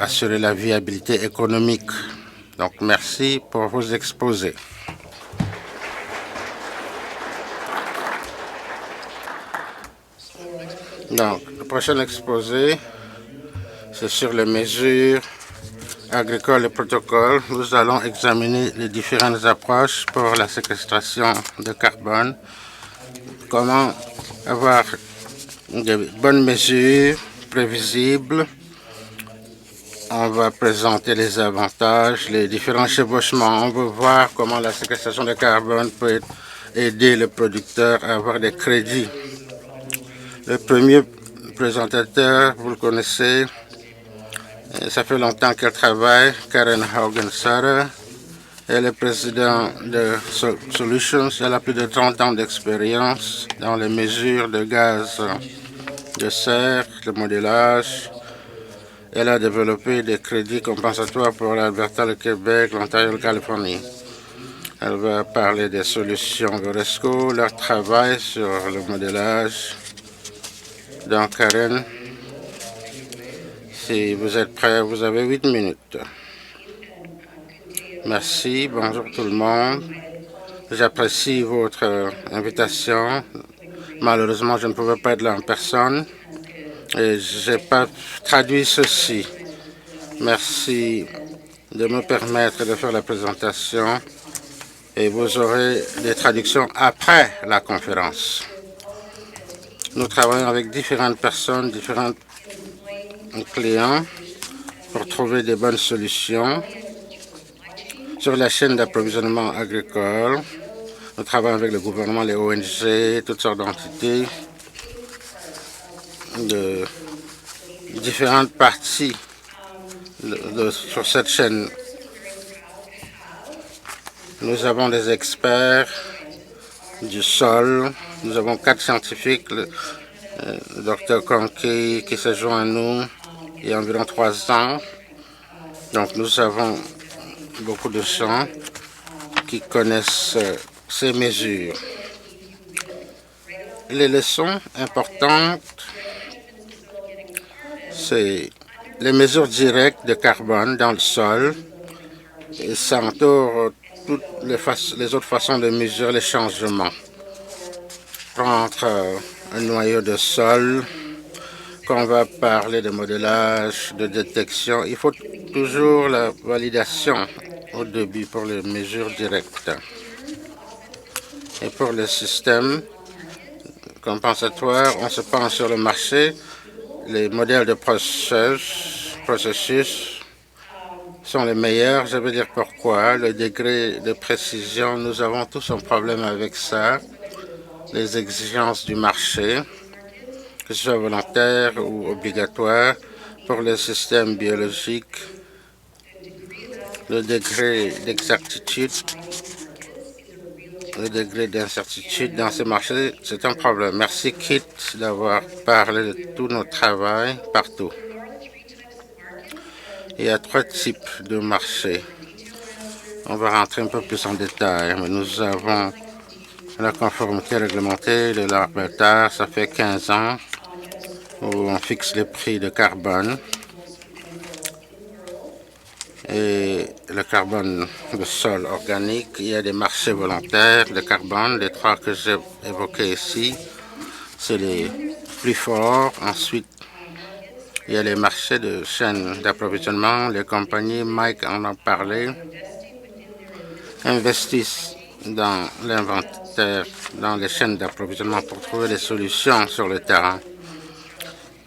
assurer la viabilité économique. Donc, merci pour vos exposés. Donc, le prochain exposé, c'est sur les mesures agricoles et protocoles. Nous allons examiner les différentes approches pour la séquestration de carbone. Comment avoir de bonnes mesures prévisibles. On va présenter les avantages, les différents chevauchements. On veut voir comment la séquestration de carbone peut aider le producteur à avoir des crédits. Le premier présentateur, vous le connaissez, ça fait longtemps qu'elle travaille, Karen Haugen-Sutter. Elle est présidente de Solutions. Elle a plus de 30 ans d'expérience dans les mesures de gaz de serre, le modélage. Elle a développé des crédits compensatoires pour l'Alberta, le Québec, l'Ontario et la Californie. Elle va parler des solutions Veresco, leur travail sur le modélage. Donc, Karen, si vous êtes prêts, vous avez 8 minutes. Merci, bonjour tout le monde. J'apprécie votre invitation. Malheureusement, je ne pouvais pas être là en personne et je n'ai pas traduit ceci. Merci de me permettre de faire la présentation et vous aurez des traductions après la conférence. Nous travaillons avec différentes personnes, différents clients pour trouver des bonnes solutions. Sur la chaîne d'approvisionnement agricole, nous travaillons avec le gouvernement, les ONG, toutes sortes d'entités de différentes parties sur cette chaîne. Nous avons des experts du sol. Nous avons 4 scientifiques. Le Dr Conkey qui se joint à nous il y a environ 3 ans. Donc nous avons beaucoup de gens qui connaissent ces mesures. Les leçons importantes, c'est les mesures directes de carbone dans le sol. Et ça entoure toutes les autres façons de mesurer les changements. Prendre un noyau de sol, quand on va parler de modélage, de détection, il faut toujours la validation au début pour les mesures directes. Et pour les systèmes compensatoires, on se penche sur le marché. Les modèles de processus sont les meilleurs. Je vais dire pourquoi. Le degré de précision, nous avons tous un problème avec ça. Les exigences du marché, que ce soit volontaire ou obligatoire, pour les systèmes biologiques, le degré d'exactitude, le degré d'incertitude dans ces marchés, c'est un problème. Merci Kit d'avoir parlé de tout notre travail partout. Il y a 3 types de marchés. On va rentrer un peu plus en détail, mais nous avons la conformité réglementée de l'Alberta, ça fait 15 ans où on fixe les prix de carbone. Et le carbone de sol organique, il y a des marchés volontaires de carbone, les 3 que j'ai évoqués ici, c'est les plus forts. Ensuite, il y a les marchés de chaînes d'approvisionnement. Les compagnies, Mike en a parlé, investissent dans l'inventaire, dans les chaînes d'approvisionnement pour trouver des solutions sur le terrain.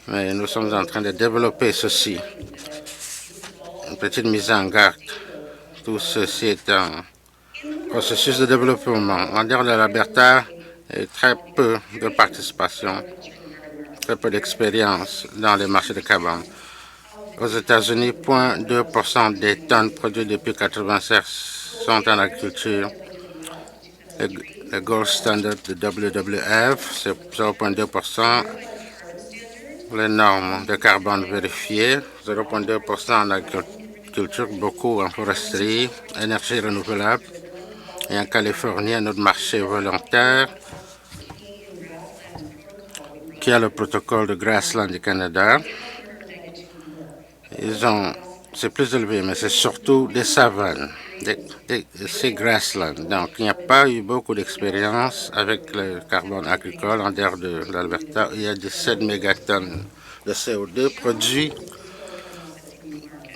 Mais nous sommes en train de développer ceci. Une petite mise en garde. Tout ceci est un processus de développement. En dehors de l'Alberta, il y a très peu de participation, très peu d'expérience dans les marchés de carbone. Aux États-Unis, 0,2% des tonnes produites depuis 1996 sont en agriculture. Le gold standard de WWF, c'est 0,2%. Les normes de carbone vérifiées, 0,2% en agriculture, beaucoup en foresterie, énergie renouvelable. Et en Californie, un autre marché volontaire qui a le protocole de Grassland du Canada. C'est plus élevé, mais c'est surtout des savanes, c'est grassland. Donc, il n'y a pas eu beaucoup d'expérience avec le carbone agricole en dehors de l'Alberta. Il y a 17 mégatonnes de CO2 produits.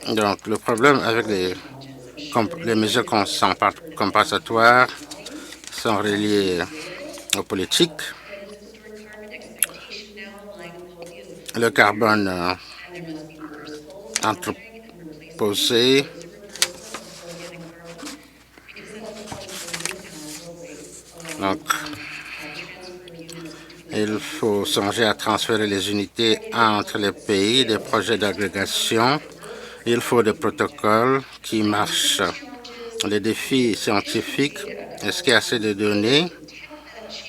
Donc, le problème avec les mesures compensatoires sont reliées aux politiques. Le carbone entreposé, donc il faut songer à transférer les unités entre les pays, des projets d'agrégation. Il faut des protocoles qui marchent. Les défis scientifiques, est-ce qu'il y a assez de données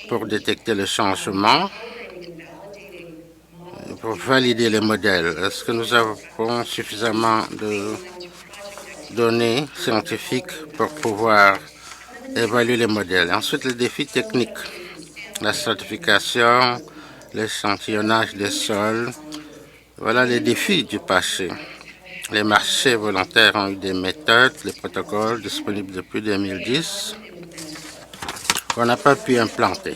pour détecter le changement, pour valider les modèles? Est-ce que nous avons suffisamment de données scientifiques pour pouvoir évaluer les modèles? Ensuite, les défis techniques, la stratification, l'échantillonnage des sols. Voilà les défis du passé. Les marchés volontaires ont eu des méthodes, les protocoles disponibles depuis 2010 qu'on n'a pas pu implanter.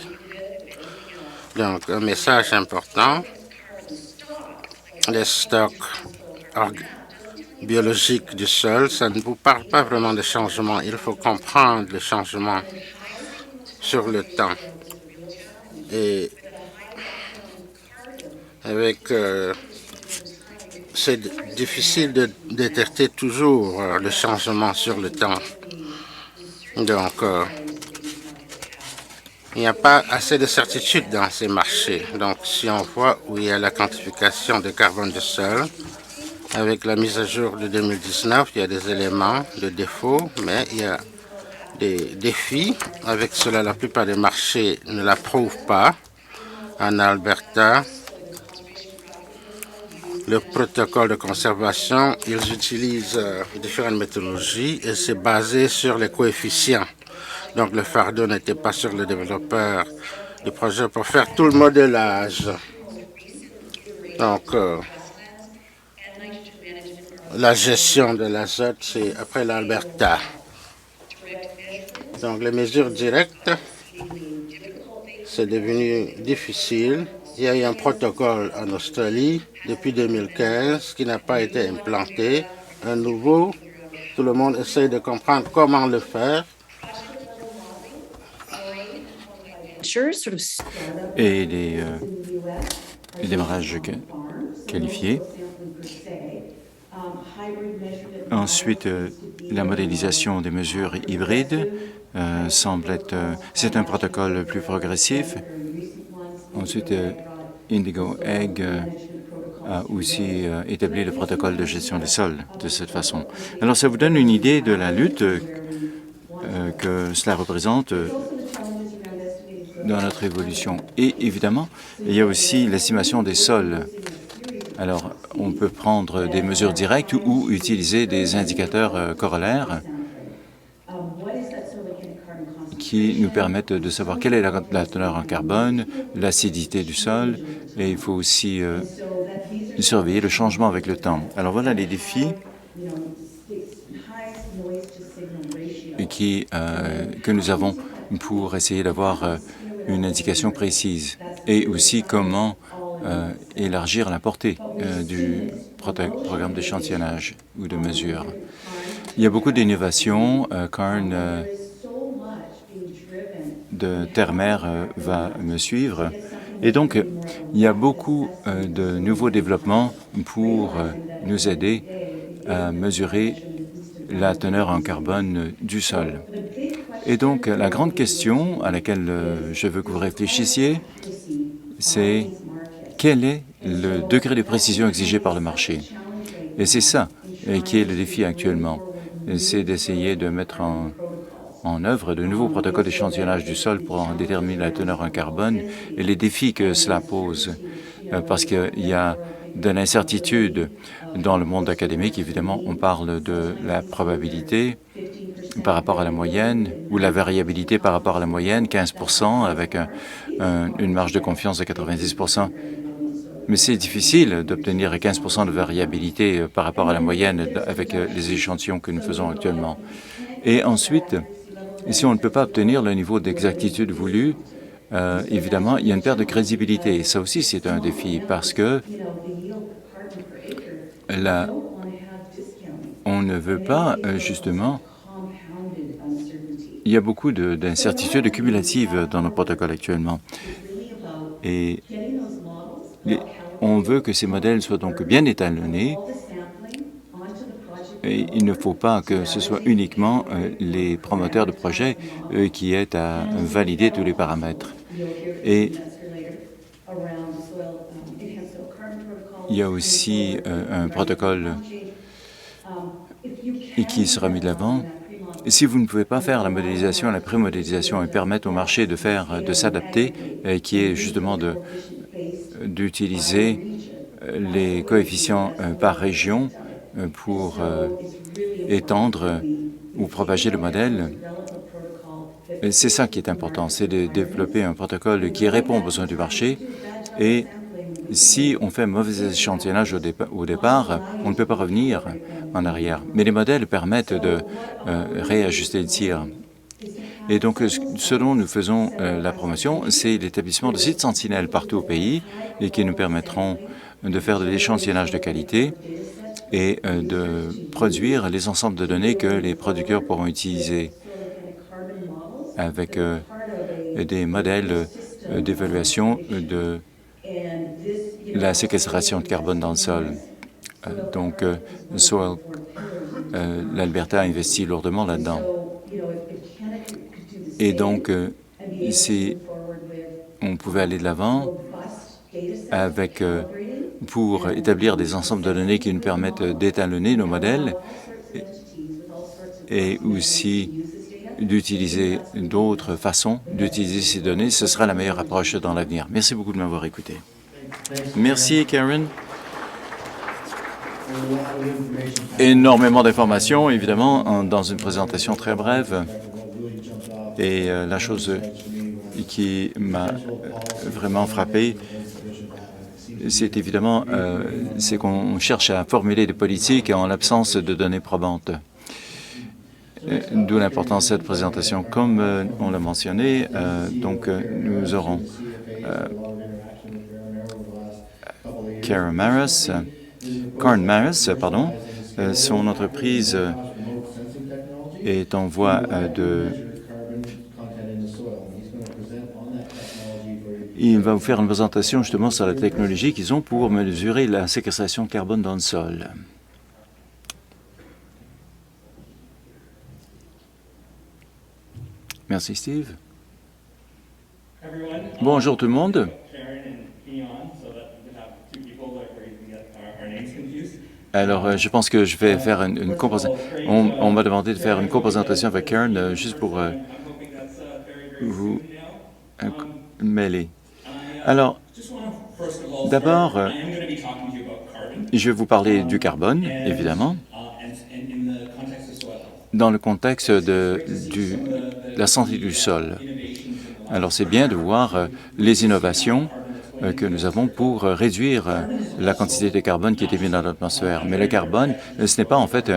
Donc, un message important, les stocks biologiques du sol, ça ne vous parle pas vraiment de changement. Il faut comprendre le changement sur le temps. Et avec c'est difficile de détecter toujours le changement sur le temps. Donc, il n'y a pas assez de certitude dans ces marchés. Donc, si on voit où il y a la quantification de carbone du sol, avec la mise à jour de 2019, il y a des éléments de défaut, mais il y a des défis. Avec cela, la plupart des marchés ne l'approuvent pas. En Alberta, le protocole de conservation, ils utilisent différentes méthodologies et c'est basé sur les coefficients. Donc, le fardeau n'était pas sur le développeur du projet pour faire tout le modélage. Donc, la gestion de l'azote, c'est après l'Alberta. Donc, les mesures directes, c'est devenu difficile. Il y a eu un protocole en Australie depuis 2015 qui n'a pas été implanté. Un nouveau, tout le monde essaie de comprendre comment le faire. Et les démarrages qualifiés. Ensuite, la modélisation des mesures hybrides semble être... c'est un protocole plus progressif. Ensuite, Indigo Egg a aussi établi le protocole de gestion des sols de cette façon. Alors, ça vous donne une idée de la lutte que cela représente dans notre évolution. Et évidemment, il y a aussi l'estimation des sols. Alors, on peut prendre des mesures directes ou utiliser des indicateurs corollaires qui nous permettent de savoir quelle est la teneur en carbone, l'acidité du sol, et il faut aussi surveiller le changement avec le temps. Alors voilà les défis que nous avons pour essayer d'avoir une indication précise et aussi comment élargir la portée du programme d'échantillonnage ou de mesure. Il y a beaucoup d'innovations. Karn de Terre-Mer va me suivre. Et donc, il y a beaucoup de nouveaux développements pour nous aider à mesurer la teneur en carbone du sol. Et donc, la grande question à laquelle je veux que vous réfléchissiez, c'est quel est le degré de précision exigé par le marché? Et c'est ça qui est le défi actuellement. C'est d'essayer de mettre en œuvre de nouveaux protocoles d'échantillonnage du sol pour en déterminer la teneur en carbone et les défis que cela pose. Parce qu'il y a de l'incertitude dans le monde académique. Évidemment, on parle de la probabilité par rapport à la moyenne ou la variabilité par rapport à la moyenne, 15 avec une marge de confiance de 90 %. Mais c'est difficile d'obtenir 15 % de variabilité par rapport à la moyenne avec les échantillons que nous faisons actuellement. Et ensuite, si on ne peut pas obtenir le niveau d'exactitude voulu, évidemment, il y a une perte de crédibilité. Et ça aussi, c'est un défi parce que là, on ne veut pas, justement, il y a beaucoup d'incertitudes cumulatives dans nos protocoles actuellement. Et on veut que ces modèles soient donc bien étalonnés. Et il ne faut pas que ce soit uniquement les promoteurs de projets qui aient à valider tous les paramètres. Et il y a aussi un protocole qui sera mis de l'avant. Si vous ne pouvez pas faire la modélisation, la pré-modélisation et permettre au marché de s'adapter, qui est justement d'utiliser les coefficients par région pour étendre ou propager le modèle. C'est ça qui est important, c'est de développer un protocole qui répond aux besoins du marché. Et si on fait un mauvais échantillonnage au départ, on ne peut pas revenir en arrière. Mais les modèles permettent de réajuster le tir. Et donc, ce dont nous faisons la promotion, c'est l'établissement de sites sentinelles partout au pays et qui nous permettront de faire de l'échantillonnage de qualité et de produire les ensembles de données que les producteurs pourront utiliser avec des modèles d'évaluation de la séquestration de carbone dans le sol. Donc, l'Alberta a investi lourdement là-dedans. Et donc, si on pouvait aller de l'avant avec pour établir des ensembles de données qui nous permettent d'étalonner nos modèles et aussi d'utiliser d'autres façons d'utiliser ces données, ce sera la meilleure approche dans l'avenir. Merci beaucoup de m'avoir écouté. Merci, Karen. Énormément d'informations, évidemment, dans une présentation très brève. Et la chose qui m'a vraiment frappé, c'est évidemment c'est qu'on cherche à formuler des politiques en l'absence de données probantes. d'où l'importance de cette présentation. Comme on l'a mentionné, nous aurons Karen Maris, son entreprise est en voie Il va vous faire une présentation justement sur la technologie qu'ils ont pour mesurer la séquestration de carbone dans le sol. Merci, Steve. Bonjour tout le monde. Alors, je pense que je vais faire une comparaison. On m'a demandé de faire une comprésentation avec Karen juste pour vous mêler. Alors, d'abord, je vais vous parler du carbone, évidemment, dans le contexte de la santé du sol. Alors, c'est bien de voir les innovations que nous avons pour réduire la quantité de carbone qui est émise dans l'atmosphère. Mais le carbone, ce n'est pas en fait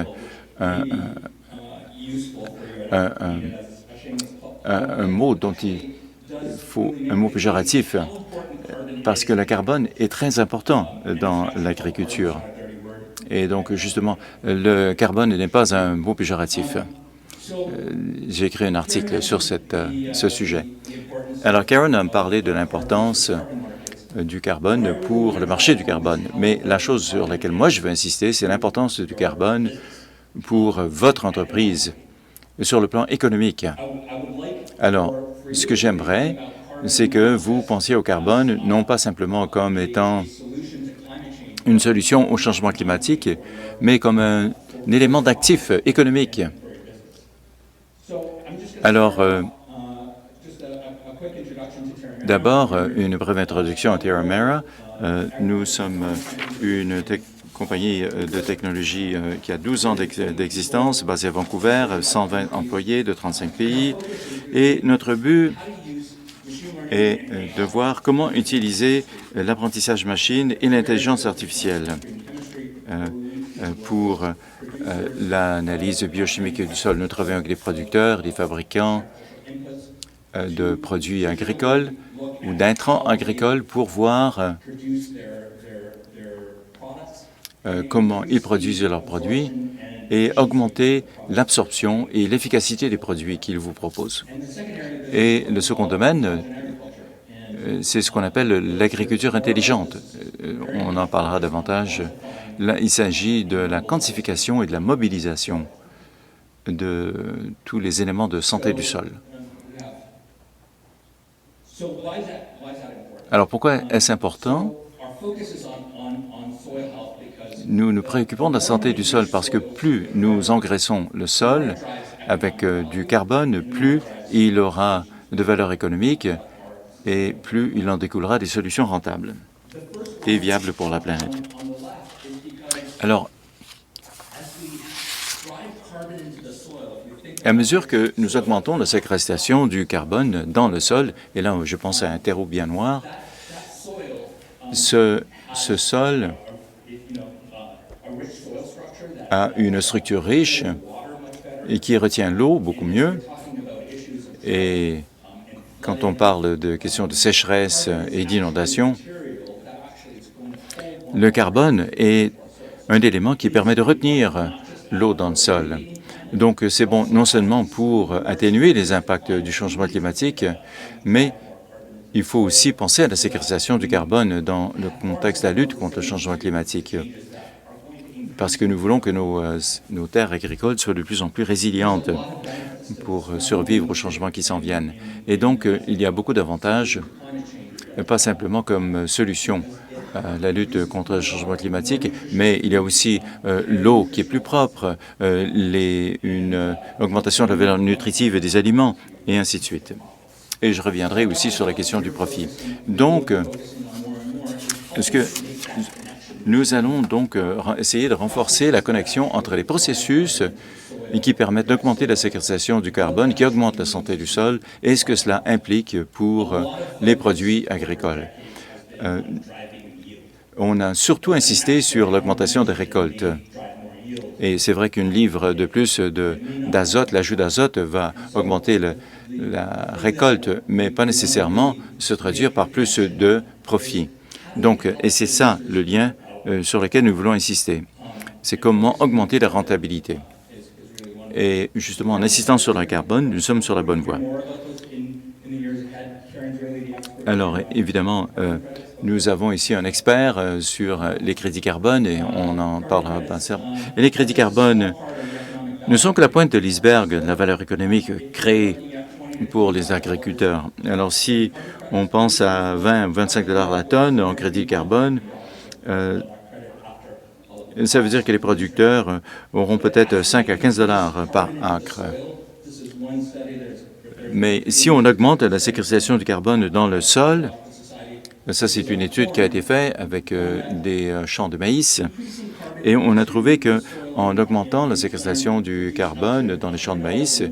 un mot dont il faut, un mot péjoratif, parce que le carbone est très important dans l'agriculture. Et donc, justement, le carbone n'est pas un mot péjoratif. J'ai écrit un article sur ce sujet. Alors, Karen a parlé de l'importance du carbone pour le marché du carbone. Mais la chose sur laquelle moi je veux insister, c'est l'importance du carbone pour votre entreprise sur le plan économique. Alors, ce que j'aimerais, c'est que vous pensiez au carbone non pas simplement comme étant une solution au changement climatique, mais comme un élément d'actif économique. Alors, d'abord, une brève introduction à Terramera. Nous sommes une compagnie de technologie qui a 12 ans d'existence, basée à Vancouver, 120 employés de 35 pays. Et notre but est de voir comment utiliser l'apprentissage machine et l'intelligence artificielle pour l'analyse biochimique du sol. Nous travaillons avec des producteurs, des fabricants de produits agricoles ou d'intrants agricoles pour voir comment ils produisent leurs produits et augmenter l'absorption et l'efficacité des produits qu'ils vous proposent. Et le second domaine, c'est ce qu'on appelle l'agriculture intelligente. On en parlera davantage. Là, il s'agit de la quantification et de la mobilisation de tous les éléments de santé du sol. Alors, pourquoi est-ce important? Nous nous préoccupons de la santé du sol parce que plus nous engraissons le sol avec du carbone, plus il aura de valeur économique et plus il en découlera des solutions rentables et viables pour la planète. Alors, à mesure que nous augmentons la séquestration du carbone dans le sol, et là je pense à un terreau bien noir, ce sol a une structure riche et qui retient l'eau beaucoup mieux. Et quand on parle de questions de sécheresse et d'inondation, le carbone est un élément qui permet de retenir l'eau dans le sol. Donc, c'est bon non seulement pour atténuer les impacts du changement climatique, mais il faut aussi penser à la séquestration du carbone dans le contexte de la lutte contre le changement climatique, parce que nous voulons que nos terres agricoles soient de plus en plus résilientes pour survivre aux changements qui s'en viennent. Et donc, il y a beaucoup d'avantages, pas simplement comme solution à la lutte contre le changement climatique, mais il y a aussi l'eau qui est plus propre, une augmentation de la valeur nutritive des aliments, et ainsi de suite. Et je reviendrai aussi sur la question du profit. Donc, nous allons donc essayer de renforcer la connexion entre les processus qui permettent d'augmenter la séquestration du carbone, qui augmentent la santé du sol, et ce que cela implique pour les produits agricoles. On a surtout insisté sur l'augmentation des récoltes. Et c'est vrai qu'une livre de plus d'azote, l'ajout d'azote va augmenter la récolte, mais pas nécessairement se traduire par plus de profit. Donc, et c'est ça le lien sur lequel nous voulons insister. C'est comment augmenter la rentabilité. Et justement, en insistant sur le carbone, nous sommes sur la bonne voie. Alors, évidemment, nous avons ici un expert sur les crédits carbone et on en parlera pas. Et les crédits carbone ne sont que la pointe de l'iceberg de la valeur économique créée pour les agriculteurs. Alors, si on pense à 20 ou 25 $ la tonne en crédit carbone, ça veut dire que les producteurs auront peut-être 5 à 15 $ par acre. Mais si on augmente la séquestration du carbone dans le sol, ça c'est une étude qui a été faite avec des champs de maïs, et on a trouvé qu'en augmentant la séquestration du carbone dans les champs de maïs,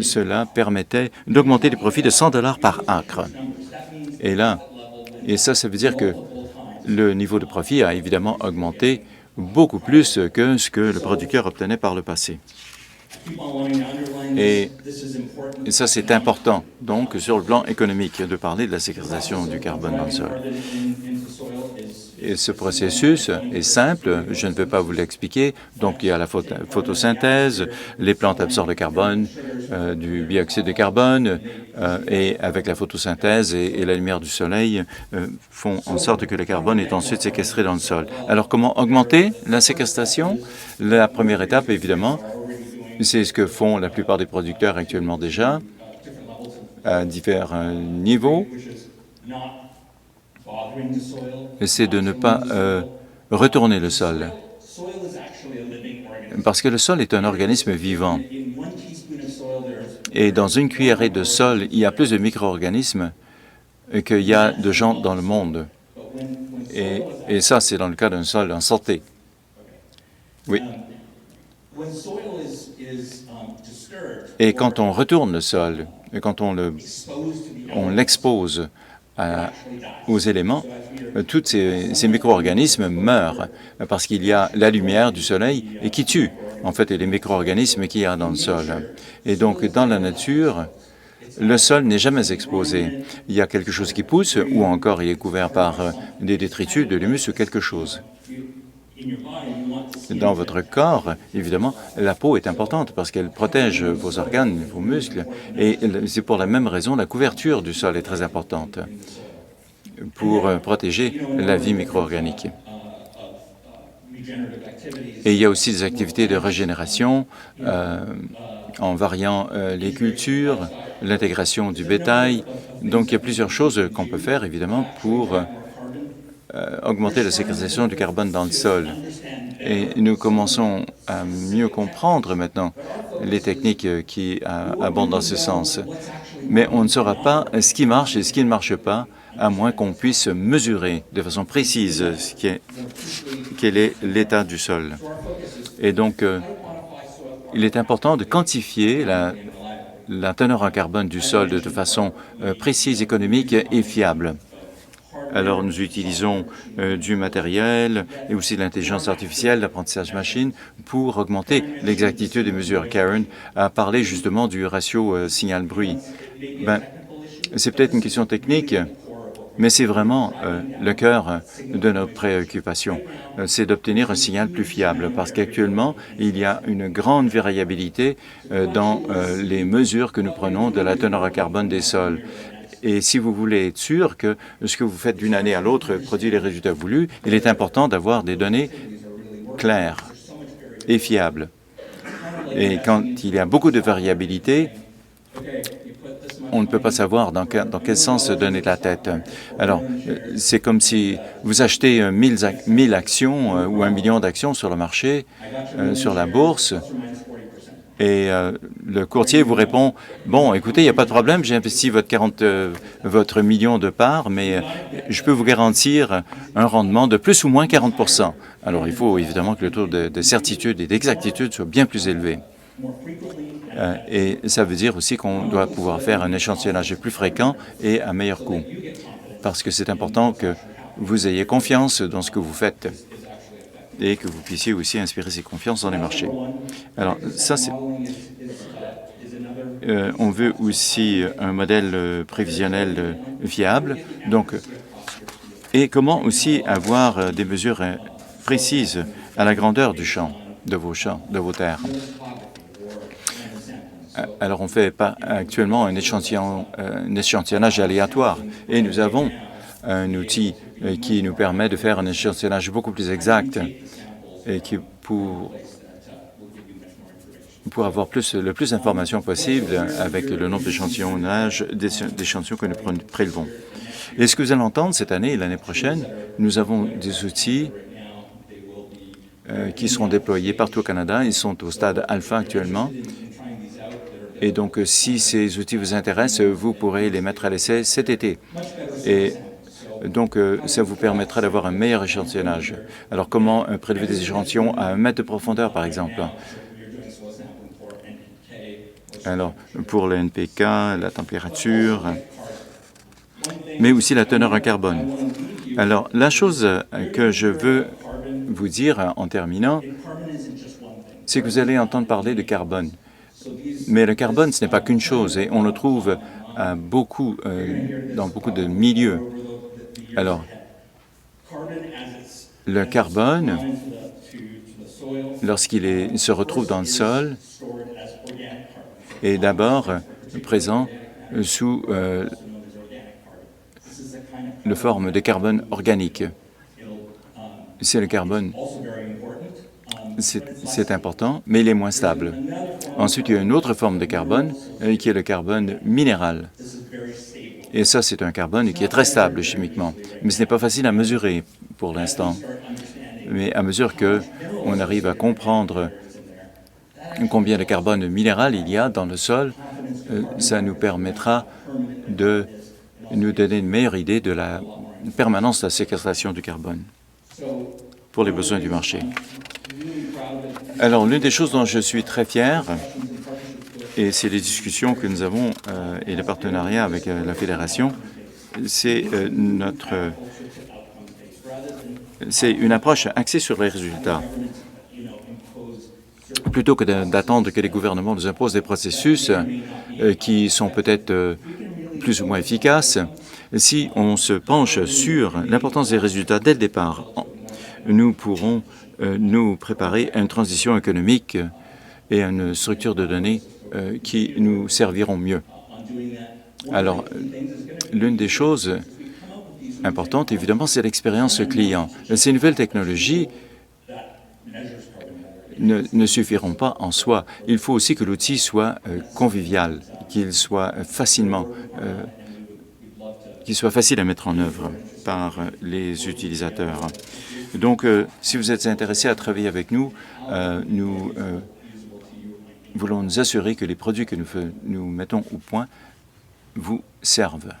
cela permettait d'augmenter les profits de 100 $ par acre. Et ça veut dire que le niveau de profit a évidemment augmenté beaucoup plus que ce que le producteur obtenait par le passé. Et ça, c'est important, donc, sur le plan économique, de parler de la séquestration du carbone dans le sol. Et ce processus est simple, je ne peux pas vous l'expliquer. Donc, il y a la photosynthèse, les plantes absorbent le carbone, du dioxyde de carbone, et avec la photosynthèse et la lumière du soleil font en sorte que le carbone est ensuite séquestré dans le sol. Alors, comment augmenter la séquestration? La première étape, évidemment, c'est ce que font la plupart des producteurs actuellement déjà, à divers niveaux. C'est de ne pas retourner le sol, parce que le sol est un organisme vivant. Et dans une cuillerée de sol, il y a plus de micro-organismes qu'il y a de gens dans le monde. Et ça, c'est dans le cas d'un sol en santé. Oui. Et quand on retourne le sol, et quand on l'expose aux éléments, tous ces micro-organismes meurent parce qu'il y a la lumière du soleil et qui tue, en fait, les micro-organismes qu'il y a dans le sol. Et donc, dans la nature, le sol n'est jamais exposé. Il y a quelque chose qui pousse ou encore il est couvert par des détritus, de l'humus ou quelque chose. Dans votre corps, évidemment, la peau est importante parce qu'elle protège vos organes, vos muscles. Et c'est pour la même raison, la couverture du sol est très importante pour protéger la vie micro-organique. Et il y a aussi des activités de régénération en variant les cultures, l'intégration du bétail. Donc, il y a plusieurs choses qu'on peut faire, évidemment, pour augmenter la séquestration du carbone dans le sol. Et nous commençons à mieux comprendre maintenant les techniques qui abondent dans ce sens. Mais on ne saura pas ce qui marche et ce qui ne marche pas, à moins qu'on puisse mesurer de façon précise quel est l'état du sol. Et donc, il est important de quantifier la teneur en carbone du sol de façon précise, économique et fiable. Alors, nous utilisons du matériel et aussi de l'intelligence artificielle, l'apprentissage machine, pour augmenter l'exactitude des mesures. Karen a parlé justement du ratio signal-bruit. C'est peut-être une question technique, mais c'est vraiment le cœur de notre préoccupation. C'est d'obtenir un signal plus fiable, parce qu'actuellement, il y a une grande variabilité dans les mesures que nous prenons de la teneur en carbone des sols. Et si vous voulez être sûr que ce que vous faites d'une année à l'autre produit les résultats voulus, il est important d'avoir des données claires et fiables. Et quand il y a beaucoup de variabilité, on ne peut pas savoir dans quel sens se donner la tête. Alors, c'est comme si vous achetez 1000 actions ou 1 million d'actions sur le marché, sur la bourse, et le courtier vous répond, « Bon, écoutez, il n'y a pas de problème, j'ai investi votre million de parts, mais je peux vous garantir un rendement de plus ou moins 40 %. Alors, il faut évidemment que le taux de certitude et d'exactitude soit bien plus élevé. Et ça veut dire aussi qu'on doit pouvoir faire un échantillonnage plus fréquent et à meilleur coût, parce que c'est important que vous ayez confiance dans ce que vous faites. et que vous puissiez aussi inspirer ces confiances dans les marchés. Alors, ça, c'est... on veut aussi un modèle prévisionnel fiable. Donc, et comment aussi avoir des mesures précises à la grandeur du champ, de vos terres. Alors, on fait pas actuellement un échantillonnage aléatoire et nous avons un outil qui nous permet de faire un échantillonnage beaucoup plus exact et qui pour avoir le plus d'informations possible avec le nombre d'échantillons que nous prélevons. Et ce que vous allez entendre cette année et l'année prochaine, nous avons des outils qui seront déployés partout au Canada. Ils sont au stade alpha actuellement. Et donc, si ces outils vous intéressent, vous pourrez les mettre à l'essai cet été. Et donc, ça vous permettra d'avoir un meilleur échantillonnage. Alors, comment prélever des échantillons à 1 mètre de profondeur, par exemple? Alors, pour le NPK, la température, mais aussi la teneur en carbone. Alors, la chose que je veux vous dire en terminant, c'est que vous allez entendre parler de carbone. Mais le carbone, ce n'est pas qu'une chose, et on le trouve dans beaucoup de milieux. Alors, le carbone, lorsqu'il se retrouve dans le sol, est d'abord présent sous la forme de carbone organique. C'est le carbone, c'est important, mais il est moins stable. Ensuite, il y a une autre forme de carbone qui est le carbone minéral. Et ça, c'est un carbone qui est très stable chimiquement. Mais ce n'est pas facile à mesurer pour l'instant. Mais à mesure qu'on arrive à comprendre combien de carbone minéral il y a dans le sol, ça nous permettra de nous donner une meilleure idée de la permanence de la séquestration du carbone pour les besoins du marché. Alors, l'une des choses dont je suis très fier, et c'est les discussions que nous avons et les partenariats avec la Fédération, c'est une approche axée sur les résultats. Plutôt que d'attendre que les gouvernements nous imposent des processus qui sont peut-être plus ou moins efficaces, si on se penche sur l'importance des résultats dès le départ, nous pourrons nous préparer à une transition économique et à une structure de données qui nous serviront mieux. Alors, l'une des choses importantes, évidemment, c'est l'expérience client. Ces nouvelles technologies ne suffiront pas en soi. Il faut aussi que l'outil soit convivial, qu'il soit facile à mettre en œuvre par les utilisateurs. Donc, si vous êtes intéressé à travailler avec nous, nous voulons nous assurer que les produits que nous mettons au point vous servent.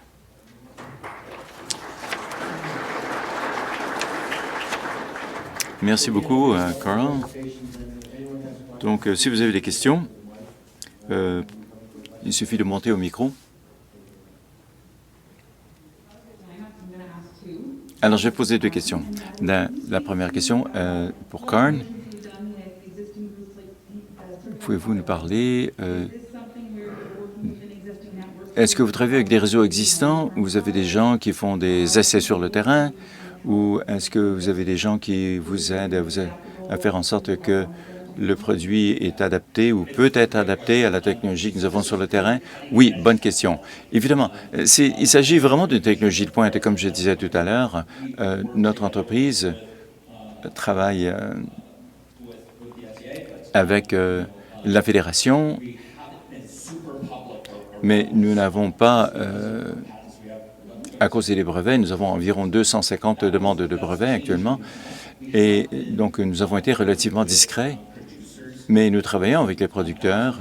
Merci beaucoup, Carl. Donc, si vous avez des questions, il suffit de monter au micro. Alors, je vais poser 2 questions. La première question, pour Carl, pouvez-vous nous parler est-ce que vous travaillez avec des réseaux existants ou vous avez des gens qui font des essais sur le terrain ou est-ce que vous avez des gens qui vous aident à faire en sorte que le produit est adapté ou peut être adapté à la technologie que nous avons sur le terrain? Oui, bonne question. Évidemment, il s'agit vraiment d'une technologie de pointe et comme je disais tout à l'heure, notre entreprise travaille avec la Fédération, mais nous n'avons pas, à cause des brevets, nous avons environ 250 demandes de brevets actuellement, et donc nous avons été relativement discrets, mais nous travaillons avec les producteurs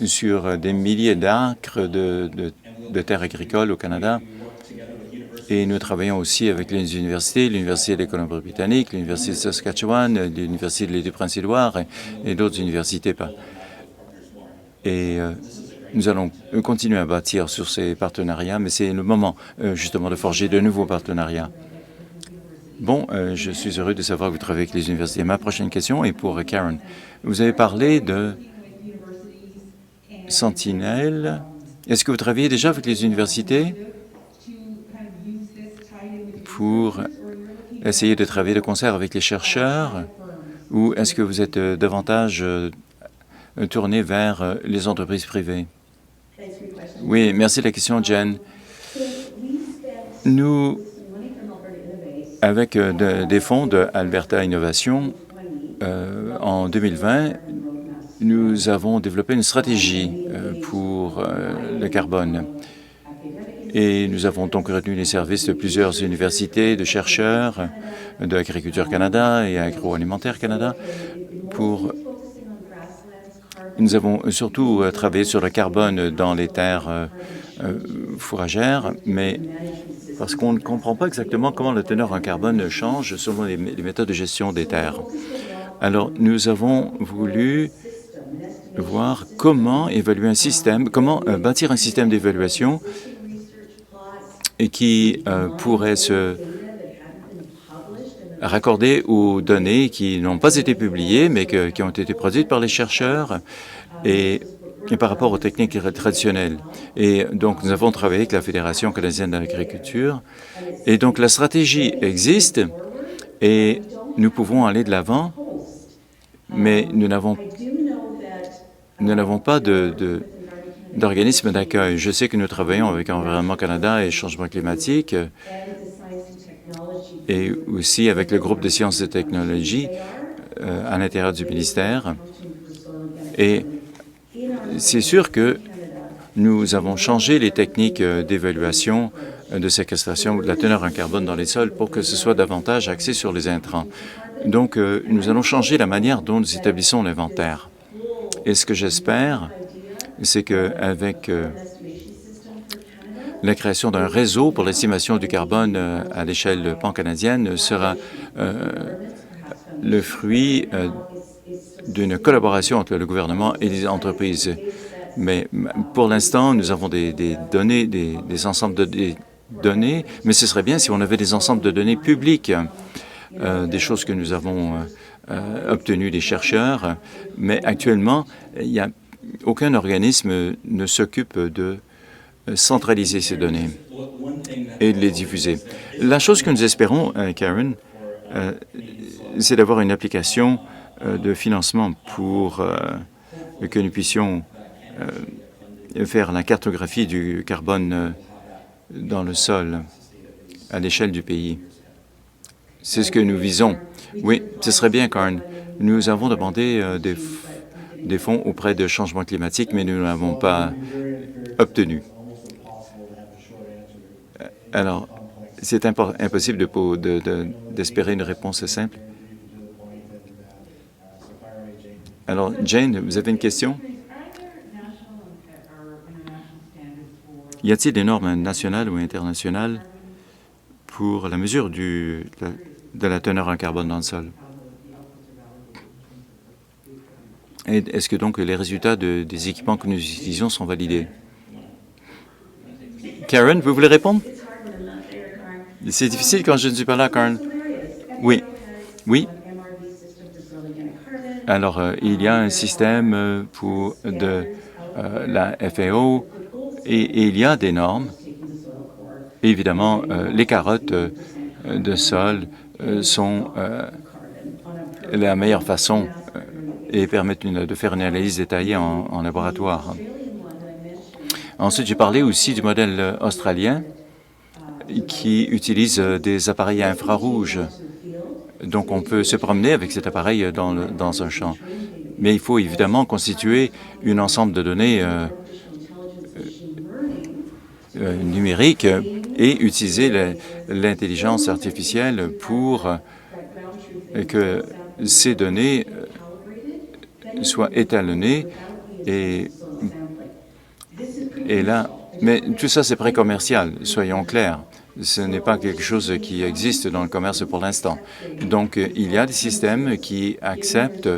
sur des milliers d'acres de terres agricoles au Canada, et nous travaillons aussi avec les universités, l'Université de Colombie-Britannique, l'Université de Saskatchewan, l'Université de l'Île-du-Prince-Édouard et d'autres universités. Et nous allons continuer à bâtir sur ces partenariats, mais c'est le moment justement de forger de nouveaux partenariats. Bon, je suis heureux de savoir que vous travaillez avec les universités. Ma prochaine question est pour Karen. Vous avez parlé de Sentinelle. Est-ce que vous travaillez déjà avec les universités pour essayer de travailler de concert avec les chercheurs, ou est-ce que vous êtes davantage tourné vers les entreprises privées? Oui, merci de la question, Jen. Nous, avec des fonds de Alberta Innovation, en 2020, nous avons développé une stratégie pour le carbone. Et nous avons donc retenu les services de plusieurs universités, de chercheurs, de Agriculture Canada et Agroalimentaire Canada. Nous avons surtout travaillé sur le carbone dans les terres fourragères, mais parce qu'on ne comprend pas exactement comment la teneur en carbone change selon les méthodes de gestion des terres. Alors, nous avons voulu voir comment évaluer un système, comment bâtir un système d'évaluation et qui pourrait se raccorder aux données qui n'ont pas été publiées, mais qui ont été produites par les chercheurs et par rapport aux techniques traditionnelles. Et donc, nous avons travaillé avec la Fédération canadienne de l'agriculture. Et donc, la stratégie existe et nous pouvons aller de l'avant, mais nous n'avons pas d'organisme d'accueil. Je sais que nous travaillons avec Environnement Canada et Changement climatique et aussi avec le groupe de sciences et technologies à l'intérieur du ministère. Et c'est sûr que nous avons changé les techniques d'évaluation de séquestration de la teneur en carbone dans les sols pour que ce soit davantage axé sur les intrants. Donc, nous allons changer la manière dont nous établissons l'inventaire. Et ce que j'espère, c'est qu'avec la création d'un réseau pour l'estimation du carbone à l'échelle pan-canadienne sera le fruit d'une collaboration entre le gouvernement et les entreprises. Mais pour l'instant, nous avons des données, des ensembles de données, mais ce serait bien si on avait des ensembles de données publiques, des choses que nous avons obtenues des chercheurs. Mais actuellement, aucun organisme ne s'occupe de centraliser ces données et de les diffuser. La chose que nous espérons, Karen, c'est d'avoir une application de financement pour que nous puissions faire la cartographie du carbone dans le sol à l'échelle du pays. C'est ce que nous visons. Oui, ce serait bien, Karen. Nous avons demandé des fonds auprès de Changement climatique, mais nous ne l'avons pas obtenu. Alors, c'est impossible d'espérer une réponse simple. Alors, Jane, vous avez une question? Y a-t-il des normes nationales ou internationales pour la mesure de la teneur en carbone dans le sol? Et est-ce que donc les résultats des équipements que nous utilisons sont validés? Karen, vous voulez répondre? C'est difficile quand je ne suis pas là, Karen. Oui. Oui. Alors, il y a un système de la FAO et il y a des normes. Évidemment, les carottes de sol sont la meilleure façon et permettent de faire une analyse détaillée en laboratoire. Ensuite, j'ai parlé aussi du modèle australien qui utilise des appareils à infrarouge. Donc, on peut se promener avec cet appareil dans un champ. Mais il faut évidemment constituer un ensemble de données numériques et utiliser l'intelligence artificielle pour que ces données soient étalonnées et là, mais tout ça, c'est pré-commercial, soyons clairs. Ce n'est pas quelque chose qui existe dans le commerce pour l'instant. Donc, il y a des systèmes qui acceptent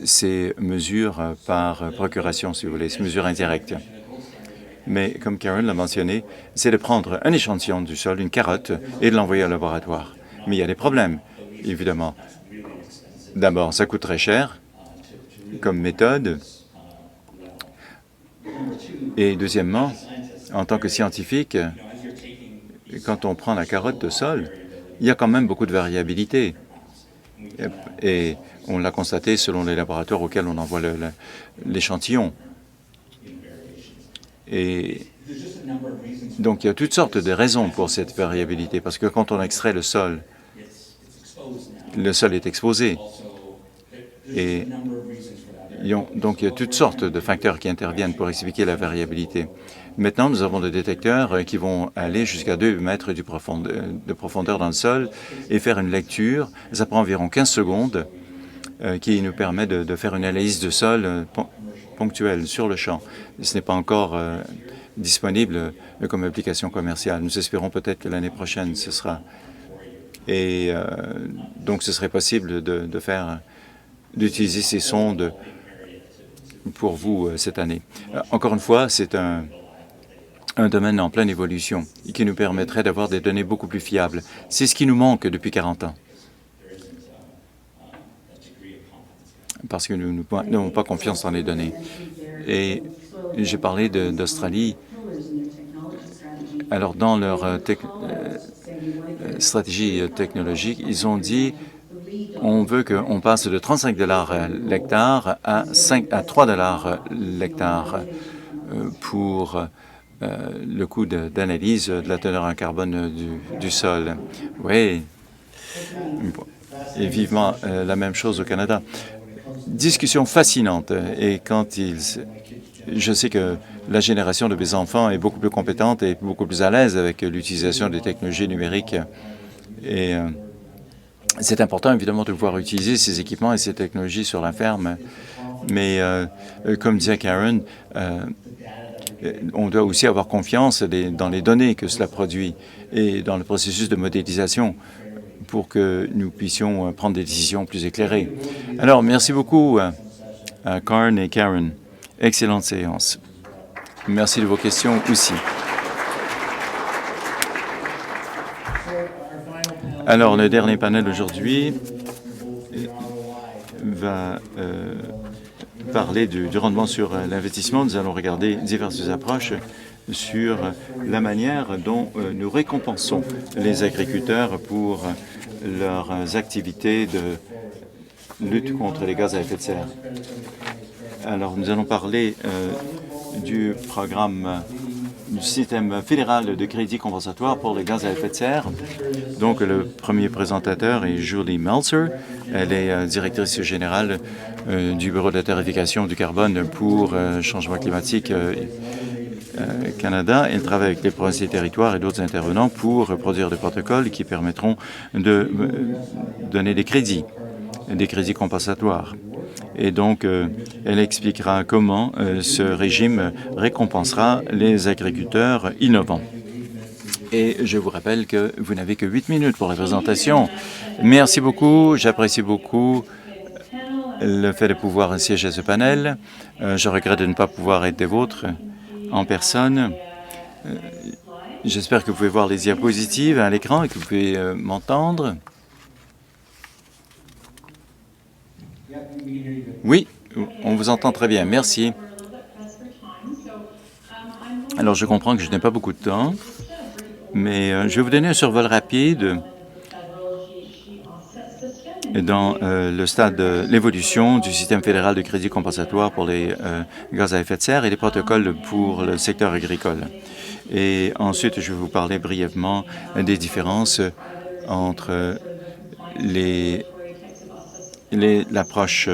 ces mesures par procuration, si vous voulez, ces mesures indirectes. Mais, comme Karen l'a mentionné, c'est de prendre un échantillon du sol, une carotte, et de l'envoyer au laboratoire. Mais il y a des problèmes, évidemment. D'abord, ça coûte très cher comme méthode. Et deuxièmement, en tant que scientifique, quand on prend la carotte de sol, il y a quand même beaucoup de variabilité. Et on l'a constaté selon les laboratoires auxquels on envoie l'échantillon. Et donc, il y a toutes sortes de raisons pour cette variabilité, parce que quand on extrait le sol est exposé. Et donc, il y a toutes sortes de facteurs qui interviennent pour expliquer la variabilité. Maintenant, nous avons des détecteurs qui vont aller jusqu'à 2 mètres de profondeur dans le sol et faire une lecture. Ça prend environ 15 secondes qui nous permet de faire une analyse de sol ponctuelle sur le champ. Ce n'est pas encore disponible comme application commerciale. Nous espérons peut-être que l'année prochaine, ce sera. Et donc, ce serait possible d'utiliser ces sondes pour vous cette année. Encore une fois, c'est un domaine en pleine évolution et qui nous permettrait d'avoir des données beaucoup plus fiables. C'est ce qui nous manque depuis 40 ans. Parce que nous n'avons pas confiance dans les données. Et j'ai parlé d'Australie. Alors, dans leur stratégie technologique, ils ont dit on veut qu'on passe de 35 $ l'hectare à 3 $ l'hectare pour le coût d'analyse de la teneur en carbone du sol. Oui, et vivement la même chose au Canada. Discussion fascinante. Et je sais que la génération de mes enfants est beaucoup plus compétente et beaucoup plus à l'aise avec l'utilisation des technologies numériques. Et c'est important, évidemment, de pouvoir utiliser ces équipements et ces technologies sur la ferme. Mais comme disait Karen, on doit aussi avoir confiance dans les données que cela produit et dans le processus de modélisation pour que nous puissions prendre des décisions plus éclairées. Alors, merci beaucoup à Karen et Karen. Excellente séance. Merci de vos questions aussi. Alors, le dernier panel aujourd'hui va parler du rendement sur l'investissement. Nous allons regarder diverses approches sur la manière dont nous récompensons les agriculteurs pour leurs activités de lutte contre les gaz à effet de serre. Alors, nous allons parler du programme du système fédéral de crédit compensatoire pour les gaz à effet de serre. Donc, le premier présentateur est Julie Meltzer. Elle est directrice générale du Bureau de la tarification du carbone pour changement climatique Canada. Elle travaille avec les provinces et territoires et d'autres intervenants pour produire des protocoles qui permettront de donner des crédits compensatoires. Et donc, elle expliquera comment ce régime récompensera les agriculteurs innovants. Et je vous rappelle que vous n'avez que 8 minutes pour la présentation. Merci beaucoup. J'apprécie beaucoup le fait de pouvoir siéger à ce panel. Je regrette de ne pas pouvoir être des vôtres en personne. J'espère que vous pouvez voir les diapositives à l'écran et que vous pouvez m'entendre. Oui, on vous entend très bien. Merci. Alors, je comprends que je n'ai pas beaucoup de temps, mais je vais vous donner un survol rapide dans le stade de l'évolution du système fédéral de crédit compensatoire pour les gaz à effet de serre et les protocoles pour le secteur agricole. Et ensuite, je vais vous parler brièvement des différences entre l'approche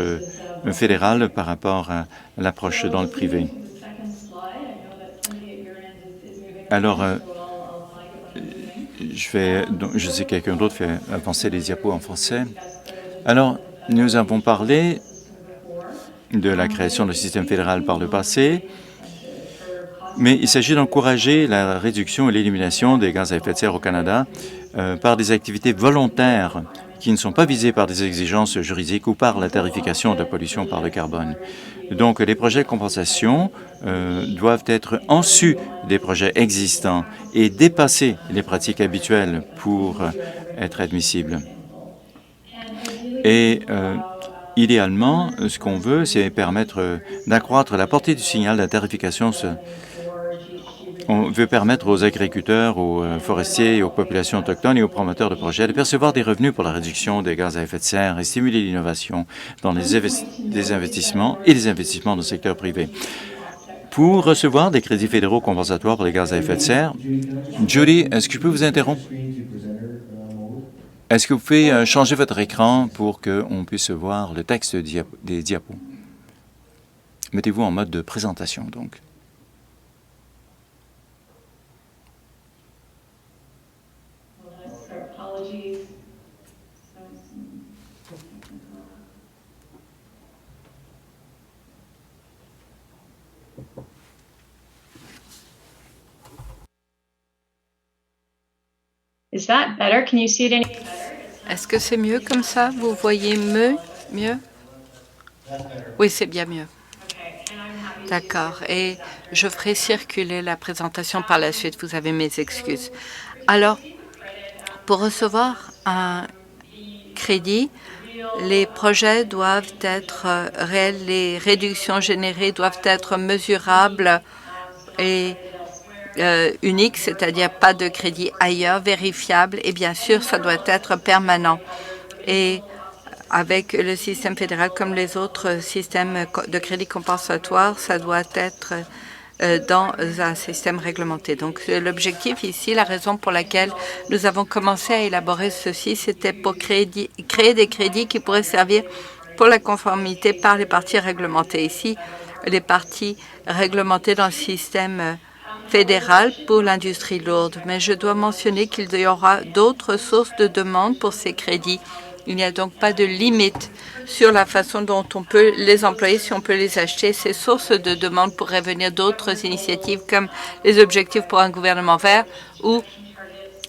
fédérale par rapport à l'approche dans le privé. Alors, je sais que quelqu'un d'autre fait avancer les diapos en français. Alors, nous avons parlé de la création du système fédéral par le passé, mais il s'agit d'encourager la réduction et l'élimination des gaz à effet de serre au Canada par des activités volontaires qui ne sont pas visées par des exigences juridiques ou par la tarification de la pollution par le carbone. Donc, les projets de compensation doivent être en sus des projets existants et dépasser les pratiques habituelles pour être admissibles. Et idéalement, ce qu'on veut, c'est permettre d'accroître la portée du signal de tarification. On veut permettre aux agriculteurs, aux forestiers, aux populations autochtones et aux promoteurs de projets de percevoir des revenus pour la réduction des gaz à effet de serre et stimuler l'innovation dans les investissements et les investissements dans le secteur privé. Pour recevoir des crédits fédéraux compensatoires pour les gaz à effet de serre, Judy, est-ce que je peux vous interrompre? Est-ce que vous pouvez changer votre écran pour qu'on puisse voir le texte des diapos? Mettez-vous en mode de présentation, donc. Is that better? Can you see it any better? Est-ce que c'est mieux comme ça? Vous voyez mieux? Oui, c'est bien mieux. D'accord. Et je ferai circuler la présentation par la suite. Vous avez mes excuses. Alors, pour recevoir un crédit, les projets doivent être réels, les réductions générées doivent être mesurables et unique, c'est-à-dire pas de crédit ailleurs, vérifiable, et bien sûr, ça doit être permanent. Et avec le système fédéral, comme les autres systèmes de crédit compensatoire, ça doit être dans un système réglementé. Donc, l'objectif ici, la raison pour laquelle nous avons commencé à élaborer ceci, c'était pour créer des crédits qui pourraient servir pour la conformité par les parties réglementées. Ici, les parties réglementées dans le système fédéral pour l'industrie lourde. Mais je dois mentionner qu'il y aura d'autres sources de demande pour ces crédits. Il n'y a donc pas de limite sur la façon dont on peut les employer, si on peut les acheter. Ces sources de demande pourraient venir d'autres initiatives comme les objectifs pour un gouvernement vert ou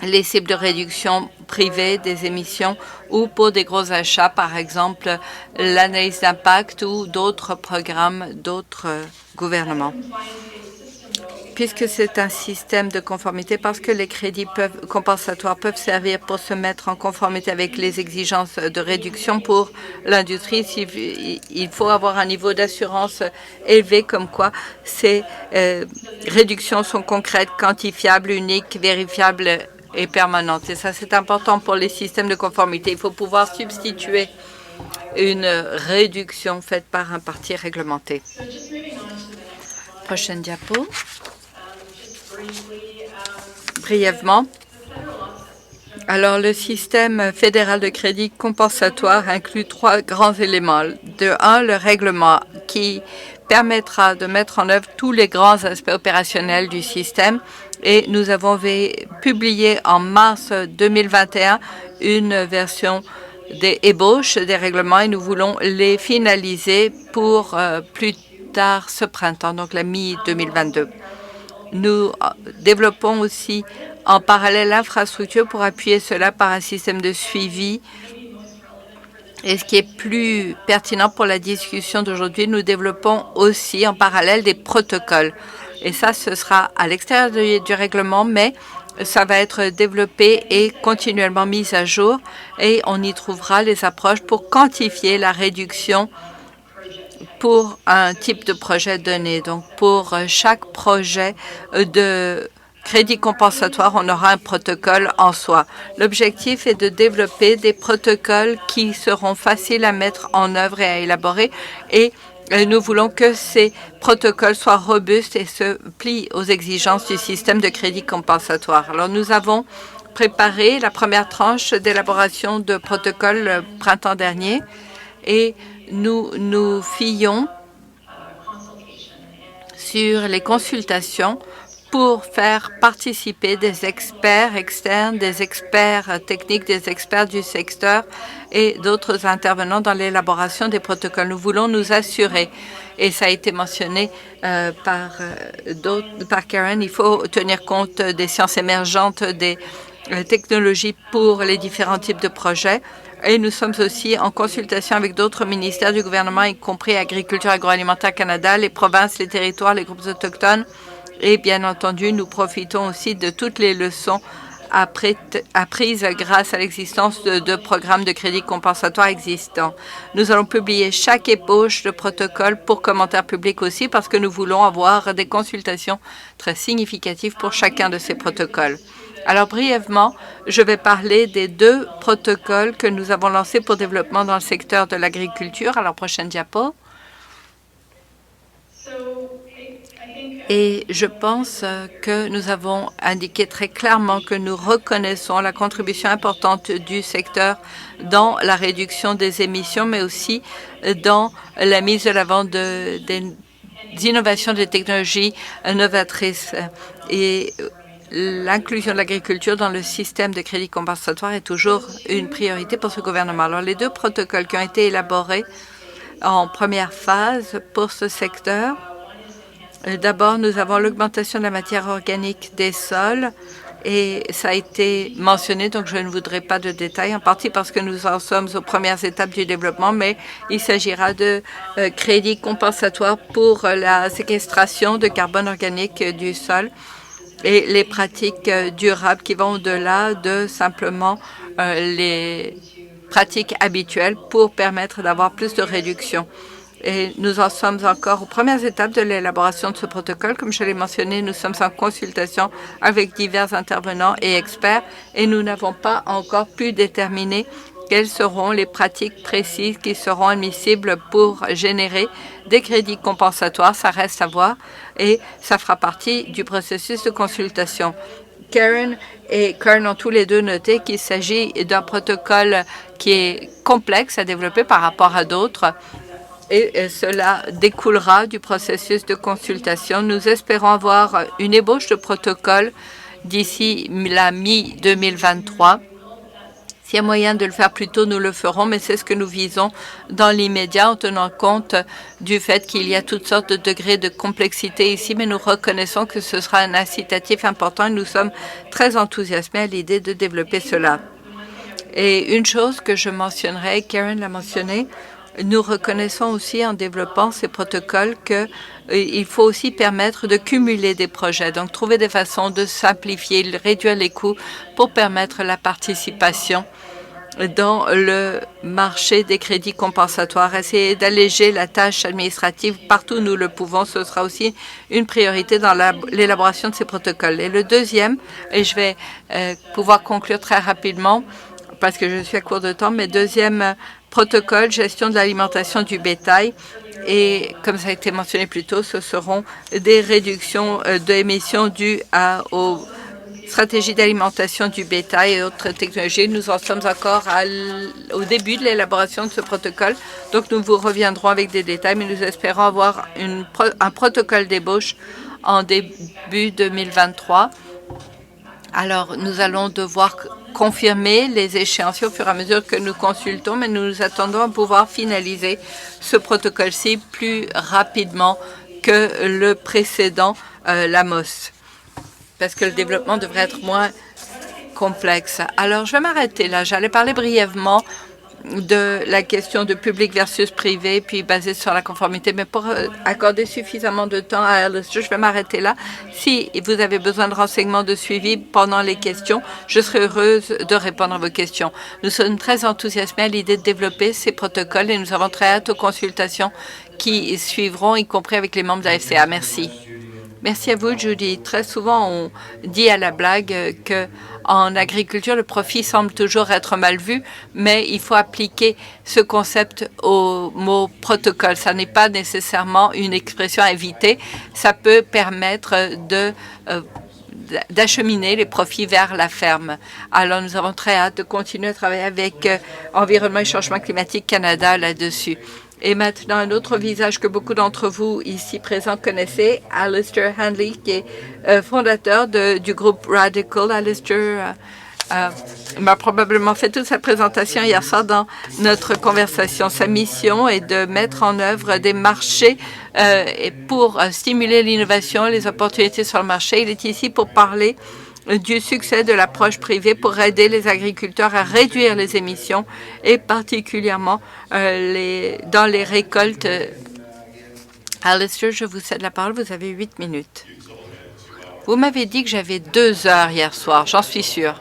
les cibles de réduction privée des émissions ou pour des gros achats, par exemple l'analyse d'impact ou d'autres programmes d'autres gouvernements. Puisque c'est un système de conformité, parce que les crédits compensatoires peuvent servir pour se mettre en conformité avec les exigences de réduction pour l'industrie, il faut avoir un niveau d'assurance élevé, comme quoi ces réductions sont concrètes, quantifiables, uniques, vérifiables et permanentes. Et ça, c'est important pour les systèmes de conformité. Il faut pouvoir substituer une réduction faite par un parti réglementé. Prochaine diapo. Brièvement, alors le système fédéral de crédit compensatoire inclut 3 grands éléments. De un, le règlement qui permettra de mettre en œuvre tous les grands aspects opérationnels du système. Et nous avons publié en mars 2021 une version des ébauches des règlements et nous voulons les finaliser pour plus tard ce printemps, donc la mi-2022. Nous développons aussi en parallèle l'infrastructure pour appuyer cela par un système de suivi. Et ce qui est plus pertinent pour la discussion d'aujourd'hui, nous développons aussi en parallèle des protocoles. Et ça, ce sera à l'extérieur du règlement, mais ça va être développé et continuellement mis à jour. Et on y trouvera les approches pour quantifier la réduction pour un type de projet donné. Donc, pour chaque projet de crédit compensatoire, on aura un protocole en soi. L'objectif est de développer des protocoles qui seront faciles à mettre en œuvre et à élaborer. Et nous voulons que ces protocoles soient robustes et se plient aux exigences du système de crédit compensatoire. Alors, nous avons préparé la première tranche d'élaboration de protocoles le printemps dernier et nous nous fions sur les consultations pour faire participer des experts externes, des experts techniques, des experts du secteur et d'autres intervenants dans l'élaboration des protocoles. Nous voulons nous assurer, et ça a été mentionné par Karen, il faut tenir compte des sciences émergentes, des technologies pour les différents types de projets. Et nous sommes aussi en consultation avec d'autres ministères du gouvernement, y compris Agriculture Agroalimentaire Canada, les provinces, les territoires, les groupes autochtones. Et bien entendu, nous profitons aussi de toutes les leçons apprises grâce à l'existence de programmes de crédit compensatoire existants. Nous allons publier chaque ébauche de protocole pour commentaires publics aussi parce que nous voulons avoir des consultations très significatives pour chacun de ces protocoles. Alors, brièvement, je vais parler des 2 protocoles que nous avons lancés pour développement dans le secteur de l'agriculture. Alors, prochaine diapo. Et je pense que nous avons indiqué très clairement que nous reconnaissons la contribution importante du secteur dans la réduction des émissions, mais aussi dans la mise de l'avant des innovations des technologies novatrices. Et l'inclusion de l'agriculture dans le système de crédit compensatoire est toujours une priorité pour ce gouvernement. Alors, les 2 protocoles qui ont été élaborés en première phase pour ce secteur, d'abord, nous avons l'augmentation de la matière organique des sols et ça a été mentionné, donc je ne voudrais pas de détails, en partie parce que nous en sommes aux premières étapes du développement, mais il s'agira de crédits compensatoires pour la séquestration de carbone organique du sol et les pratiques durables qui vont au-delà de simplement les pratiques habituelles pour permettre d'avoir plus de réduction. Et nous en sommes encore aux premières étapes de l'élaboration de ce protocole. Comme je l'ai mentionné, nous sommes en consultation avec divers intervenants et experts et nous n'avons pas encore pu déterminer quelles seront les pratiques précises qui seront admissibles pour générer des crédits compensatoires. Ça reste à voir et ça fera partie du processus de consultation. Karen et Kern ont tous les 2 noté qu'il s'agit d'un protocole qui est complexe à développer par rapport à d'autres. Et cela découlera du processus de consultation. Nous espérons avoir une ébauche de protocole d'ici la mi-2023. S'il y a moyen de le faire plus tôt, nous le ferons, mais c'est ce que nous visons dans l'immédiat en tenant compte du fait qu'il y a toutes sortes de degrés de complexité ici, mais nous reconnaissons que ce sera un incitatif important et nous sommes très enthousiasmés à l'idée de développer cela. Et une chose que je mentionnerai, Karen l'a mentionné, nous reconnaissons aussi en développant ces protocoles qu'il faut aussi permettre de cumuler des projets, donc trouver des façons de simplifier, réduire les coûts pour permettre la participation dans le marché des crédits compensatoires. Essayer d'alléger la tâche administrative partout où nous le pouvons, ce sera aussi une priorité dans l'élaboration de ces protocoles. Et le deuxième, et je vais pouvoir conclure très rapidement parce que je suis à court de temps, mais deuxième protocole, gestion de l'alimentation du bétail. Et comme ça a été mentionné plus tôt, ce seront des réductions d'émissions dues aux stratégies d'alimentation du bétail et autres technologies. Nous en sommes encore au début de l'élaboration de ce protocole. Donc, nous vous reviendrons avec des détails, mais nous espérons avoir un protocole d'ébauche en début 2023. Alors, nous allons devoir confirmer les échéanciers au fur et à mesure que nous consultons, mais nous nous attendons à pouvoir finaliser ce protocole-ci plus rapidement que le précédent, l'AMOS, parce que le développement devrait être moins complexe. Alors, je vais m'arrêter là. J'allais parler brièvement de la question de public versus privé, puis basée sur la conformité. Mais pour accorder suffisamment de temps à Alistair, je vais m'arrêter là. Si vous avez besoin de renseignements de suivi pendant les questions, je serai heureuse de répondre à vos questions. Nous sommes très enthousiasmés à l'idée de développer ces protocoles et nous avons très hâte aux consultations qui suivront, y compris avec les membres de la FCA. Merci. Merci à vous, Judy. Très souvent, on dit à la blague que en agriculture, le profit semble toujours être mal vu, mais il faut appliquer ce concept au mot protocole. Ça n'est pas nécessairement une expression à éviter. Ça peut permettre d'acheminer les profits vers la ferme. Alors, nous avons très hâte de continuer à travailler avec Environnement et Changement climatique Canada là-dessus. Et maintenant, un autre visage que beaucoup d'entre vous ici présents connaissez, Alistair Handley, qui est fondateur du groupe Radical. Alistair m'a probablement fait toute sa présentation hier soir dans notre conversation. Sa mission est de mettre en œuvre des marchés pour stimuler l'innovation, les opportunités sur le marché. Il est ici pour parler du succès de l'approche privée pour aider les agriculteurs à réduire les émissions et particulièrement dans les récoltes. Alistair, je vous cède la parole. Vous avez 8 minutes. Vous m'avez dit que j'avais 2 heures hier soir, j'en suis sûre.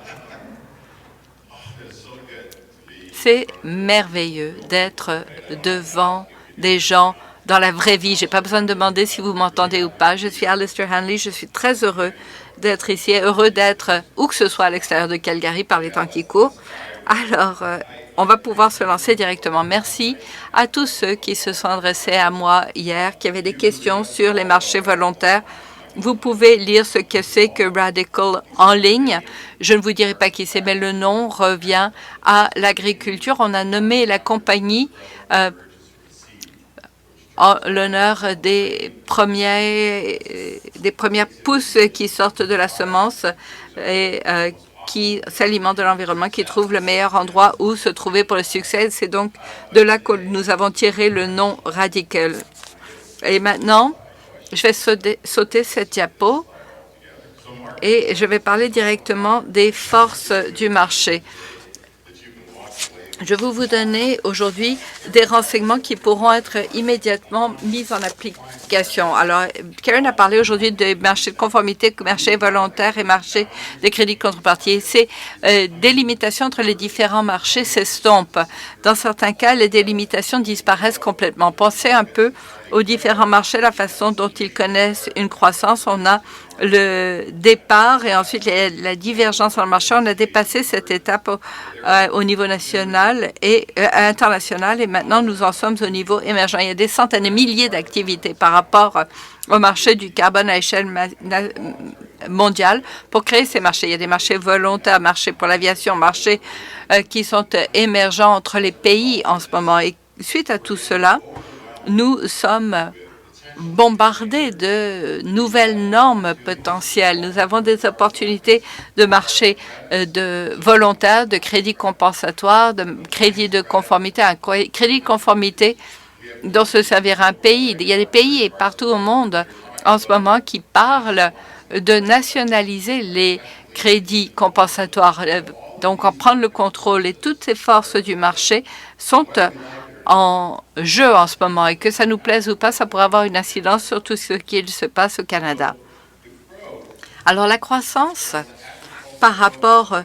C'est merveilleux d'être devant des gens dans la vraie vie. Je n'ai pas besoin de demander si vous m'entendez ou pas. Je suis Alistair Hanley. Je suis très heureux d'être ici, heureux d'être où que ce soit à l'extérieur de Calgary par les temps qui courent. Alors, on va pouvoir se lancer directement. Merci à tous ceux qui se sont adressés à moi hier, qui avaient des questions sur les marchés volontaires. Vous pouvez lire ce que c'est que Radical en ligne. Je ne vous dirai pas qui c'est, mais le nom revient à l'agriculture. On a nommé la compagnie en l'honneur des premières pousses qui sortent de la semence et qui s'alimentent de l'environnement, qui trouvent le meilleur endroit où se trouver pour le succès. C'est donc de là que nous avons tiré le nom Radical. Et maintenant, je vais sauter cette diapo et je vais parler directement des forces du marché. Je vais vous donner aujourd'hui des renseignements qui pourront être immédiatement mis en application. Alors, Karen a parlé aujourd'hui des marchés de conformité, marché volontaire et marché des crédits de contrepartie. Ces délimitations entre les différents marchés s'estompent. Dans certains cas, les délimitations disparaissent complètement. Pensez un peu aux différents marchés, la façon dont ils connaissent une croissance. On a le départ et ensuite la divergence dans le marché. On a dépassé cette étape au niveau national et international et maintenant nous en sommes au niveau émergent. Il y a des centaines de milliers d'activités par rapport au marché du carbone à échelle mondiale pour créer ces marchés. Il y a des marchés volontaires, marchés pour l'aviation, marchés qui sont émergents entre les pays en ce moment. Et suite à tout cela, nous sommes bombardés de nouvelles normes potentielles. Nous avons des opportunités de marché volontaires, de crédits compensatoires, de crédits de conformité. Un crédit de conformité dont se servira un pays. Il y a des pays partout au monde en ce moment qui parlent de nationaliser les crédits compensatoires, donc en prendre le contrôle. Et toutes ces forces du marché sont en jeu en ce moment et que ça nous plaise ou pas, ça pourrait avoir une incidence sur tout ce qui se passe au Canada. Alors la croissance par rapport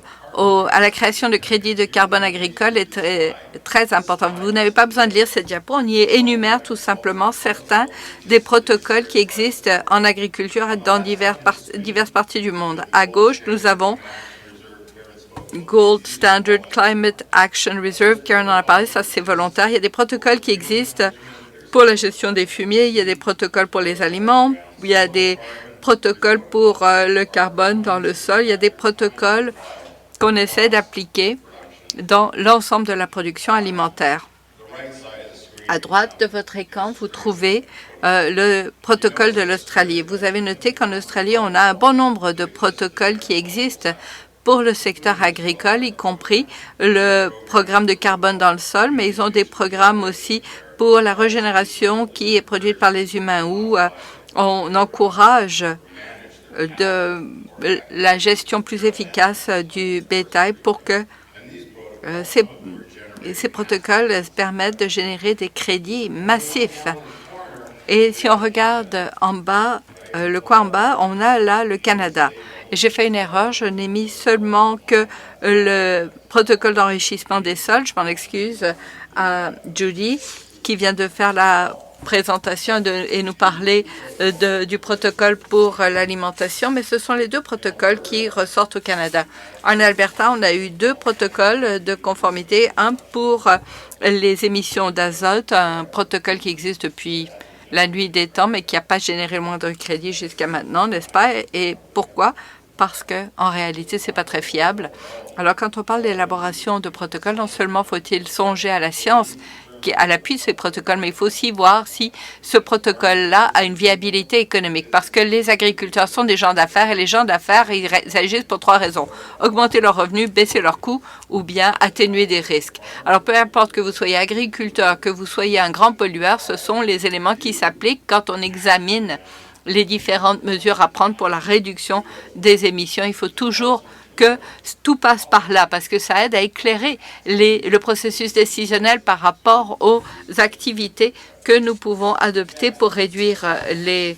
à la création de crédits de carbone agricole est très importante. Vous n'avez pas besoin de lire cette diapo, on y énumère tout simplement certains des protocoles qui existent en agriculture dans diverses parties du monde. À gauche, nous avons Gold Standard Climate Action Reserve. Karen en a parlé, ça c'est volontaire. Il y a des protocoles qui existent pour la gestion des fumiers, il y a des protocoles pour les aliments, il y a des protocoles pour le carbone dans le sol, il y a des protocoles qu'on essaie d'appliquer dans l'ensemble de la production alimentaire. À droite de votre écran, vous trouvez le protocole de l'Australie. Vous avez noté qu'en Australie, on a un bon nombre de protocoles qui existent pour le secteur agricole, y compris le programme de carbone dans le sol, mais ils ont des programmes aussi pour la régénération qui est produite par les humains, où on encourage la gestion plus efficace du bétail pour que ces protocoles permettent de générer des crédits massifs. Et si on regarde en bas, le coin en bas, on a là le Canada. J'ai fait une erreur, je n'ai mis seulement que le protocole d'enrichissement des sols. Je m'en excuse à Judy qui vient de faire la présentation et nous parler du protocole pour l'alimentation, mais ce sont les 2 protocoles qui ressortent au Canada. En Alberta, on a eu 2 protocoles de conformité, un pour les émissions d'azote, un protocole qui existe depuis la nuit des temps, mais qui n'a pas généré le moindre crédit jusqu'à maintenant, n'est-ce pas? Et pourquoi? Parce qu'en réalité, ce n'est pas très fiable. Alors, quand on parle d'élaboration de protocoles, non seulement faut-il songer à la science qui est à l'appui de ces protocoles, mais il faut aussi voir si ce protocole-là a une viabilité économique. Parce que les agriculteurs sont des gens d'affaires et les gens d'affaires, ils agissent pour 3 raisons. Augmenter leurs revenus, baisser leurs coûts ou bien atténuer des risques. Alors, peu importe que vous soyez agriculteur, que vous soyez un grand pollueur, ce sont les éléments qui s'appliquent quand on examine les différentes mesures à prendre pour la réduction des émissions. Il faut toujours que tout passe par là, parce que ça aide à éclairer le processus décisionnel par rapport aux activités que nous pouvons adopter pour réduire les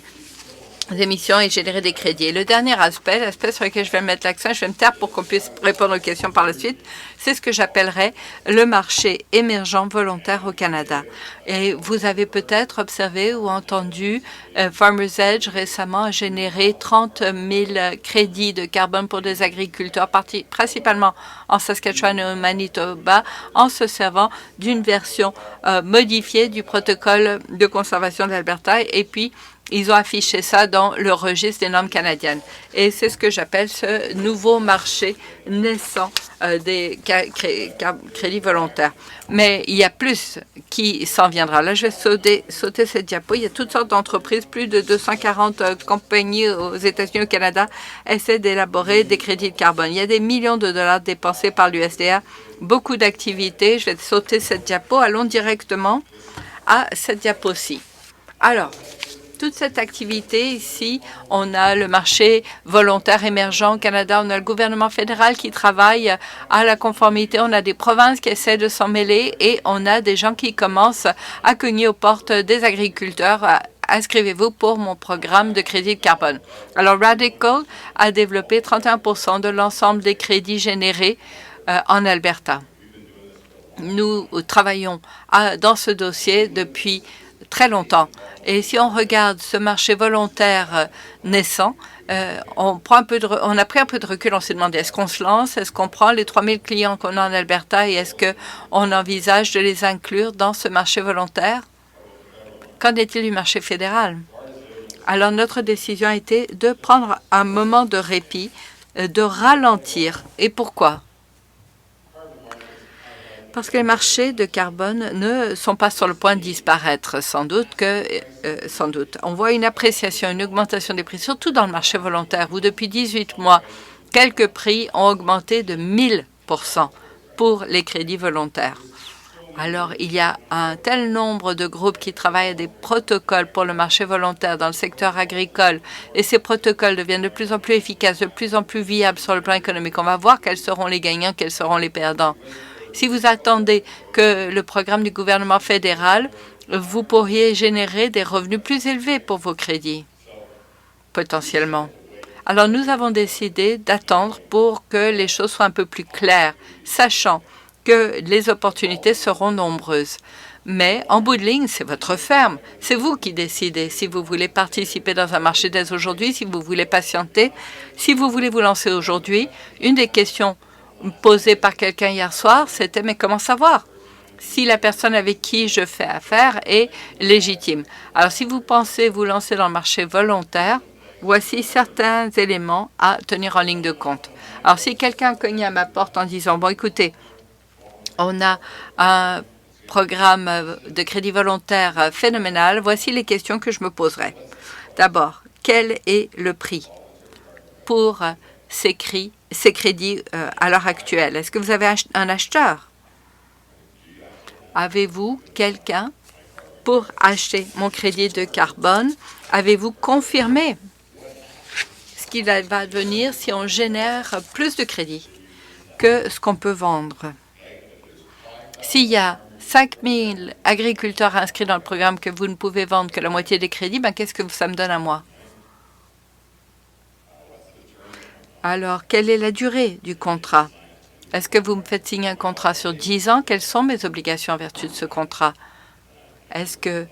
émissions et générer des crédits. Et le dernier aspect, l'aspect sur lequel je vais mettre l'accent, je vais me taire pour qu'on puisse répondre aux questions par la suite, c'est ce que j'appellerais le marché émergent volontaire au Canada. Et vous avez peut-être observé ou entendu, Farmers Edge récemment a généré 30 000 crédits de carbone pour des agriculteurs, principalement en Saskatchewan et au Manitoba, en se servant d'une version modifiée du protocole de conservation de l'Alberta. Et puis, ils ont affiché ça dans le registre des normes canadiennes. Et c'est ce que j'appelle ce nouveau marché naissant des crédits volontaires. Mais il y a plus qui s'en viendra. Là, je vais sauter cette diapo. Il y a toutes sortes d'entreprises, plus de 240 compagnies aux États-Unis, au Canada, essaient d'élaborer des crédits de carbone. Il y a des millions de dollars dépensés par l'USDA, beaucoup d'activités. Je vais sauter cette diapo. Allons directement à cette diapo-ci. Alors, toute cette activité ici, on a le marché volontaire émergent au Canada, on a le gouvernement fédéral qui travaille à la conformité, on a des provinces qui essaient de s'en mêler et on a des gens qui commencent à cogner aux portes des agriculteurs. Inscrivez-vous pour mon programme de crédit de carbone. Alors, Radical a développé 31% de l'ensemble des crédits générés en Alberta. Nous travaillons dans ce dossier depuis très longtemps. Et si on regarde ce marché volontaire naissant, on a pris un peu de recul, on s'est demandé, est-ce qu'on se lance, est-ce qu'on prend les 3000 clients qu'on a en Alberta et est-ce qu'on envisage de les inclure dans ce marché volontaire? Qu'en est-il du marché fédéral? Alors, notre décision a été de prendre un moment de répit, de ralentir. Et pourquoi? Parce que les marchés de carbone ne sont pas sur le point de disparaître, sans doute. On voit une appréciation, une augmentation des prix, surtout dans le marché volontaire, où depuis 18 mois, quelques prix ont augmenté de 1000% pour les crédits volontaires. Alors, il y a un tel nombre de groupes qui travaillent à des protocoles pour le marché volontaire dans le secteur agricole, et ces protocoles deviennent de plus en plus efficaces, de plus en plus viables sur le plan économique. On va voir quels seront les gagnants, quels seront les perdants. Si vous attendez que le programme du gouvernement fédéral, vous pourriez générer des revenus plus élevés pour vos crédits, potentiellement. Alors, nous avons décidé d'attendre pour que les choses soient un peu plus claires, sachant que les opportunités seront nombreuses. Mais en bout de ligne, c'est votre ferme. C'est vous qui décidez si vous voulez participer dans un marché dès aujourd'hui, si vous voulez patienter, si vous voulez vous lancer aujourd'hui. Une des questions posée par quelqu'un hier soir, c'était « mais comment savoir si la personne avec qui je fais affaire est légitime ?» Alors, si vous pensez vous lancer dans le marché volontaire, voici certains éléments à tenir en ligne de compte. Alors, si quelqu'un cogne à ma porte en disant « bon, écoutez, on a un programme de crédit volontaire phénoménal, voici les questions que je me poserai. D'abord, quel est le prix pour ces crédits à l'heure actuelle? Est-ce que vous avez un acheteur? Avez-vous quelqu'un pour acheter mon crédit de carbone? Avez-vous confirmé ce qu'il va devenir si on génère plus de crédits que ce qu'on peut vendre? S'il y a 5 000 agriculteurs inscrits dans le programme que vous ne pouvez vendre que la moitié des crédits, ben qu'est-ce que ça me donne à moi? Alors, quelle est la durée du contrat? Est-ce que vous me faites signer un contrat sur 10 ans? Quelles sont mes obligations en vertu de ce contrat? Est-ce que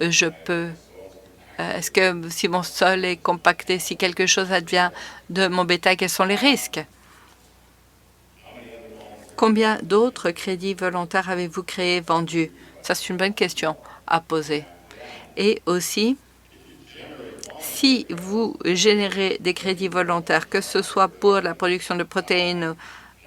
je peux... Est-ce que si mon sol est compacté, si quelque chose advient de mon bétail, quels sont les risques? Combien d'autres crédits volontaires avez-vous créés, vendus? Ça, c'est une bonne question à poser. Et aussi, si vous générez des crédits volontaires, que ce soit pour la production de protéines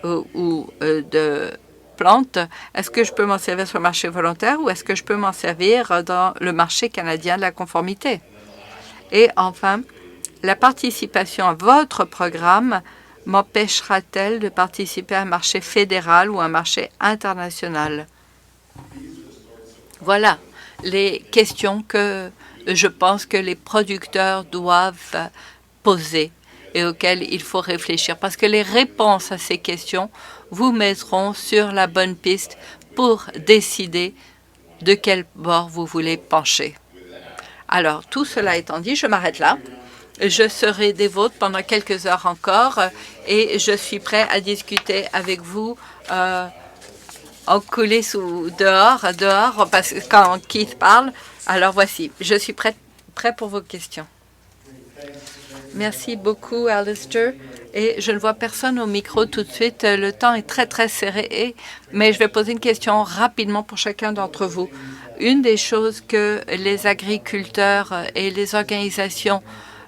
ou de plantes, est-ce que je peux m'en servir sur le marché volontaire ou est-ce que je peux m'en servir dans le marché canadien de la conformité? Et enfin, la participation à votre programme m'empêchera-t-elle de participer à un marché fédéral ou un marché international? Voilà les questions que je pense que les producteurs doivent poser et auxquelles il faut réfléchir, parce que les réponses à ces questions vous mettront sur la bonne piste pour décider de quel bord vous voulez pencher. Alors, tout cela étant dit, je m'arrête là. Je serai des vôtres pendant quelques heures encore et je suis prêt à discuter avec vous en coulisses ou dehors, parce que quand Keith parle. Alors voici, je suis prêt pour vos questions. Merci beaucoup, Alistair. Et je ne vois personne au micro tout de suite. Le temps est très, très serré, mais je vais poser une question rapidement pour chacun d'entre vous. Une des choses que les agriculteurs et les organisations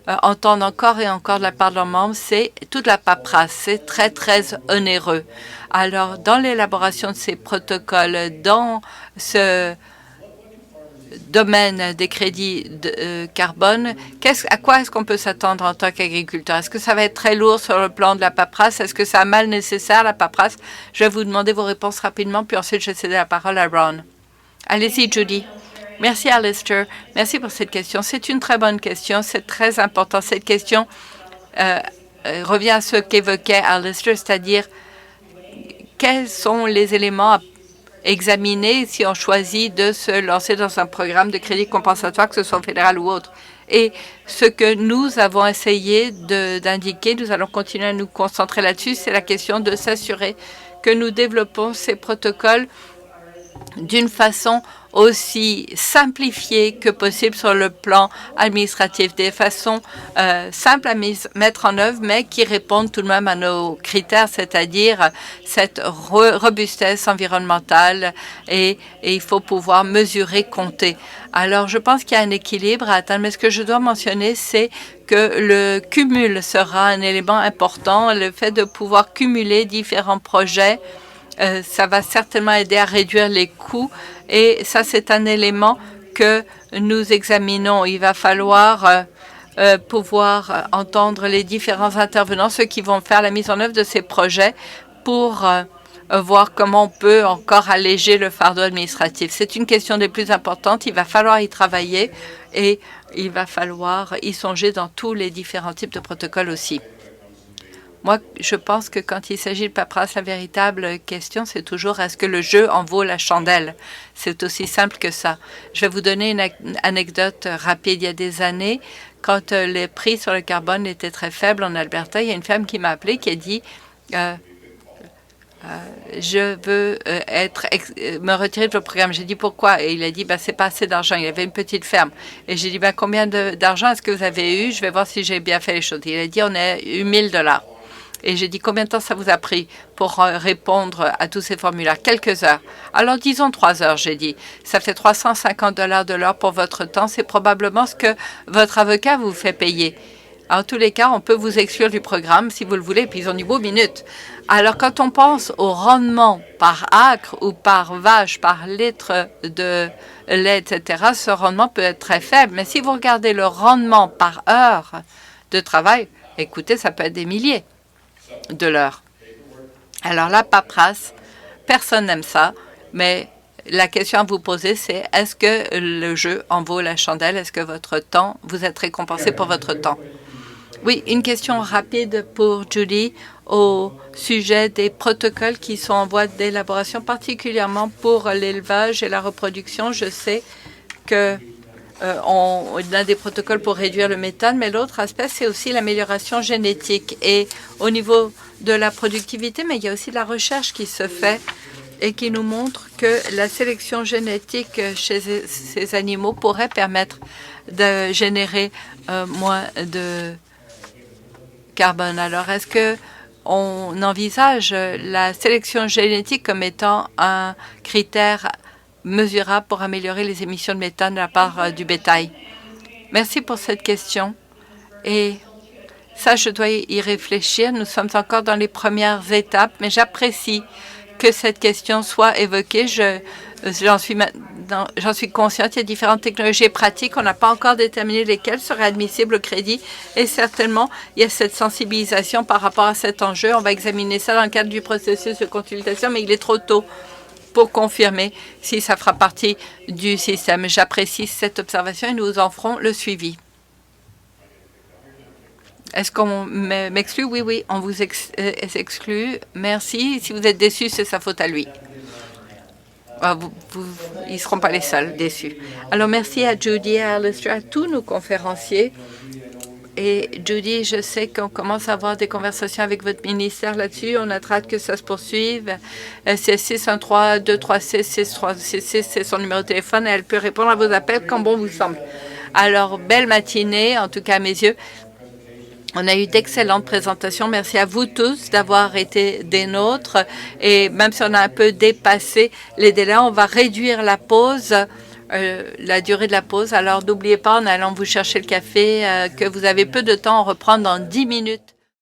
entendent encore et encore de la part de leurs membres, c'est toute la paperasse. C'est très, très onéreux. Alors, dans l'élaboration de ces protocoles, dans ce domaine des crédits de carbone, à quoi est-ce qu'on peut s'attendre en tant qu'agriculteur? Est-ce que ça va être très lourd sur le plan de la paperasse? Est-ce que ça a mal nécessaire, la paperasse? Je vais vous demander vos réponses rapidement, puis ensuite je vais céder la parole à Ron. Allez-y, Judy. Merci, Alistair. Merci pour cette question. C'est une très bonne question. C'est très important. Cette question revient à ce qu'évoquait Alistair, c'est-à-dire quels sont les éléments à examiner si on choisit de se lancer dans un programme de crédit compensatoire, que ce soit fédéral ou autre. Et ce que nous avons essayé d'indiquer, nous allons continuer à nous concentrer là-dessus, c'est la question de s'assurer que nous développons ces protocoles d'une façon aussi simplifiée que possible sur le plan administratif, des façons simples à mettre en œuvre, mais qui répondent tout de même à nos critères, c'est-à-dire cette robustesse environnementale et il faut pouvoir mesurer, compter. Alors, je pense qu'il y a un équilibre à atteindre, mais ce que je dois mentionner, c'est que le cumul sera un élément important, le fait de pouvoir cumuler différents projets. Ça va certainement aider à réduire les coûts et ça, c'est un élément que nous examinons. Il va falloir pouvoir entendre les différents intervenants, ceux qui vont faire la mise en œuvre de ces projets pour voir comment on peut encore alléger le fardeau administratif. C'est une question des plus importantes. Il va falloir y travailler et il va falloir y songer dans tous les différents types de protocoles aussi. Moi, je pense que quand il s'agit de paperasse, la véritable question, c'est toujours est-ce que le jeu en vaut la chandelle? C'est aussi simple que ça. Je vais vous donner une anecdote rapide. Il y a des années, quand les prix sur le carbone étaient très faibles en Alberta, il y a une femme qui m'a appelé qui a dit je veux me retirer de votre programme. J'ai dit pourquoi? Et il a dit c'est pas assez d'argent. Il avait une petite ferme. Et j'ai dit combien d'argent est-ce que vous avez eu? Je vais voir si j'ai bien fait les choses. Il a dit on a eu $1000. Et j'ai dit, combien de temps ça vous a pris pour répondre à tous ces formulaires? Quelques heures. Alors, disons 3 heures, j'ai dit. Ça fait $350 de l'heure pour votre temps. C'est probablement ce que votre avocat vous fait payer. En tous les cas, on peut vous exclure du programme si vous le voulez, puis ils ont dit, beau minute. Alors, quand on pense au rendement par acre ou par vache, par litre de lait, etc., ce rendement peut être très faible. Mais si vous regardez le rendement par heure de travail, écoutez, ça peut être des milliers de l'heure. Alors, la paperasse, personne n'aime ça, mais la question à vous poser, c'est est-ce que le jeu en vaut la chandelle? Est-ce que votre temps, vous êtes récompensé pour votre temps? Oui, une question rapide pour Judy au sujet des protocoles qui sont en voie d'élaboration, particulièrement pour l'élevage et la reproduction. Je sais que on a des protocoles pour réduire le méthane, mais l'autre aspect, c'est aussi l'amélioration génétique. Et au niveau de la productivité, mais il y a aussi de la recherche qui se fait et qui nous montre que la sélection génétique chez ces animaux pourrait permettre de générer moins de carbone. Alors, est-ce que on envisage la sélection génétique comme étant un critère mesurable pour améliorer les émissions de méthane de la part du bétail? Merci pour cette question. Et ça, je dois y réfléchir. Nous sommes encore dans les premières étapes, mais j'apprécie que cette question soit évoquée. J'en suis consciente. Il y a différentes technologies et pratiques. On n'a pas encore déterminé lesquelles seraient admissibles au crédit. Et certainement, il y a cette sensibilisation par rapport à cet enjeu. On va examiner ça dans le cadre du processus de consultation, mais il est trop tôt pour confirmer si ça fera partie du système. J'apprécie cette observation et nous en ferons le suivi. Est-ce qu'on m'exclut? Oui, oui, on vous exclut. Merci. Si vous êtes déçu, c'est sa faute à lui. Ils ne seront pas les seuls déçus. Alors, merci à Judy, à Alistair, à tous nos conférenciers. Et Judy, je sais qu'on commence à avoir des conversations avec votre ministère là-dessus. On a hâte que ça se poursuive. C'est 613-236-6366, c'est son numéro de téléphone. Elle peut répondre à vos appels quand bon vous semble. Alors, belle matinée, en tout cas à mes yeux. On a eu d'excellentes présentations. Merci à vous tous d'avoir été des nôtres. Et même si on a un peu dépassé les délais, on va réduire la pause, la durée de la pause. Alors, n'oubliez pas, en allant vous chercher le café, que vous avez peu de temps. On reprend dans 10 minutes.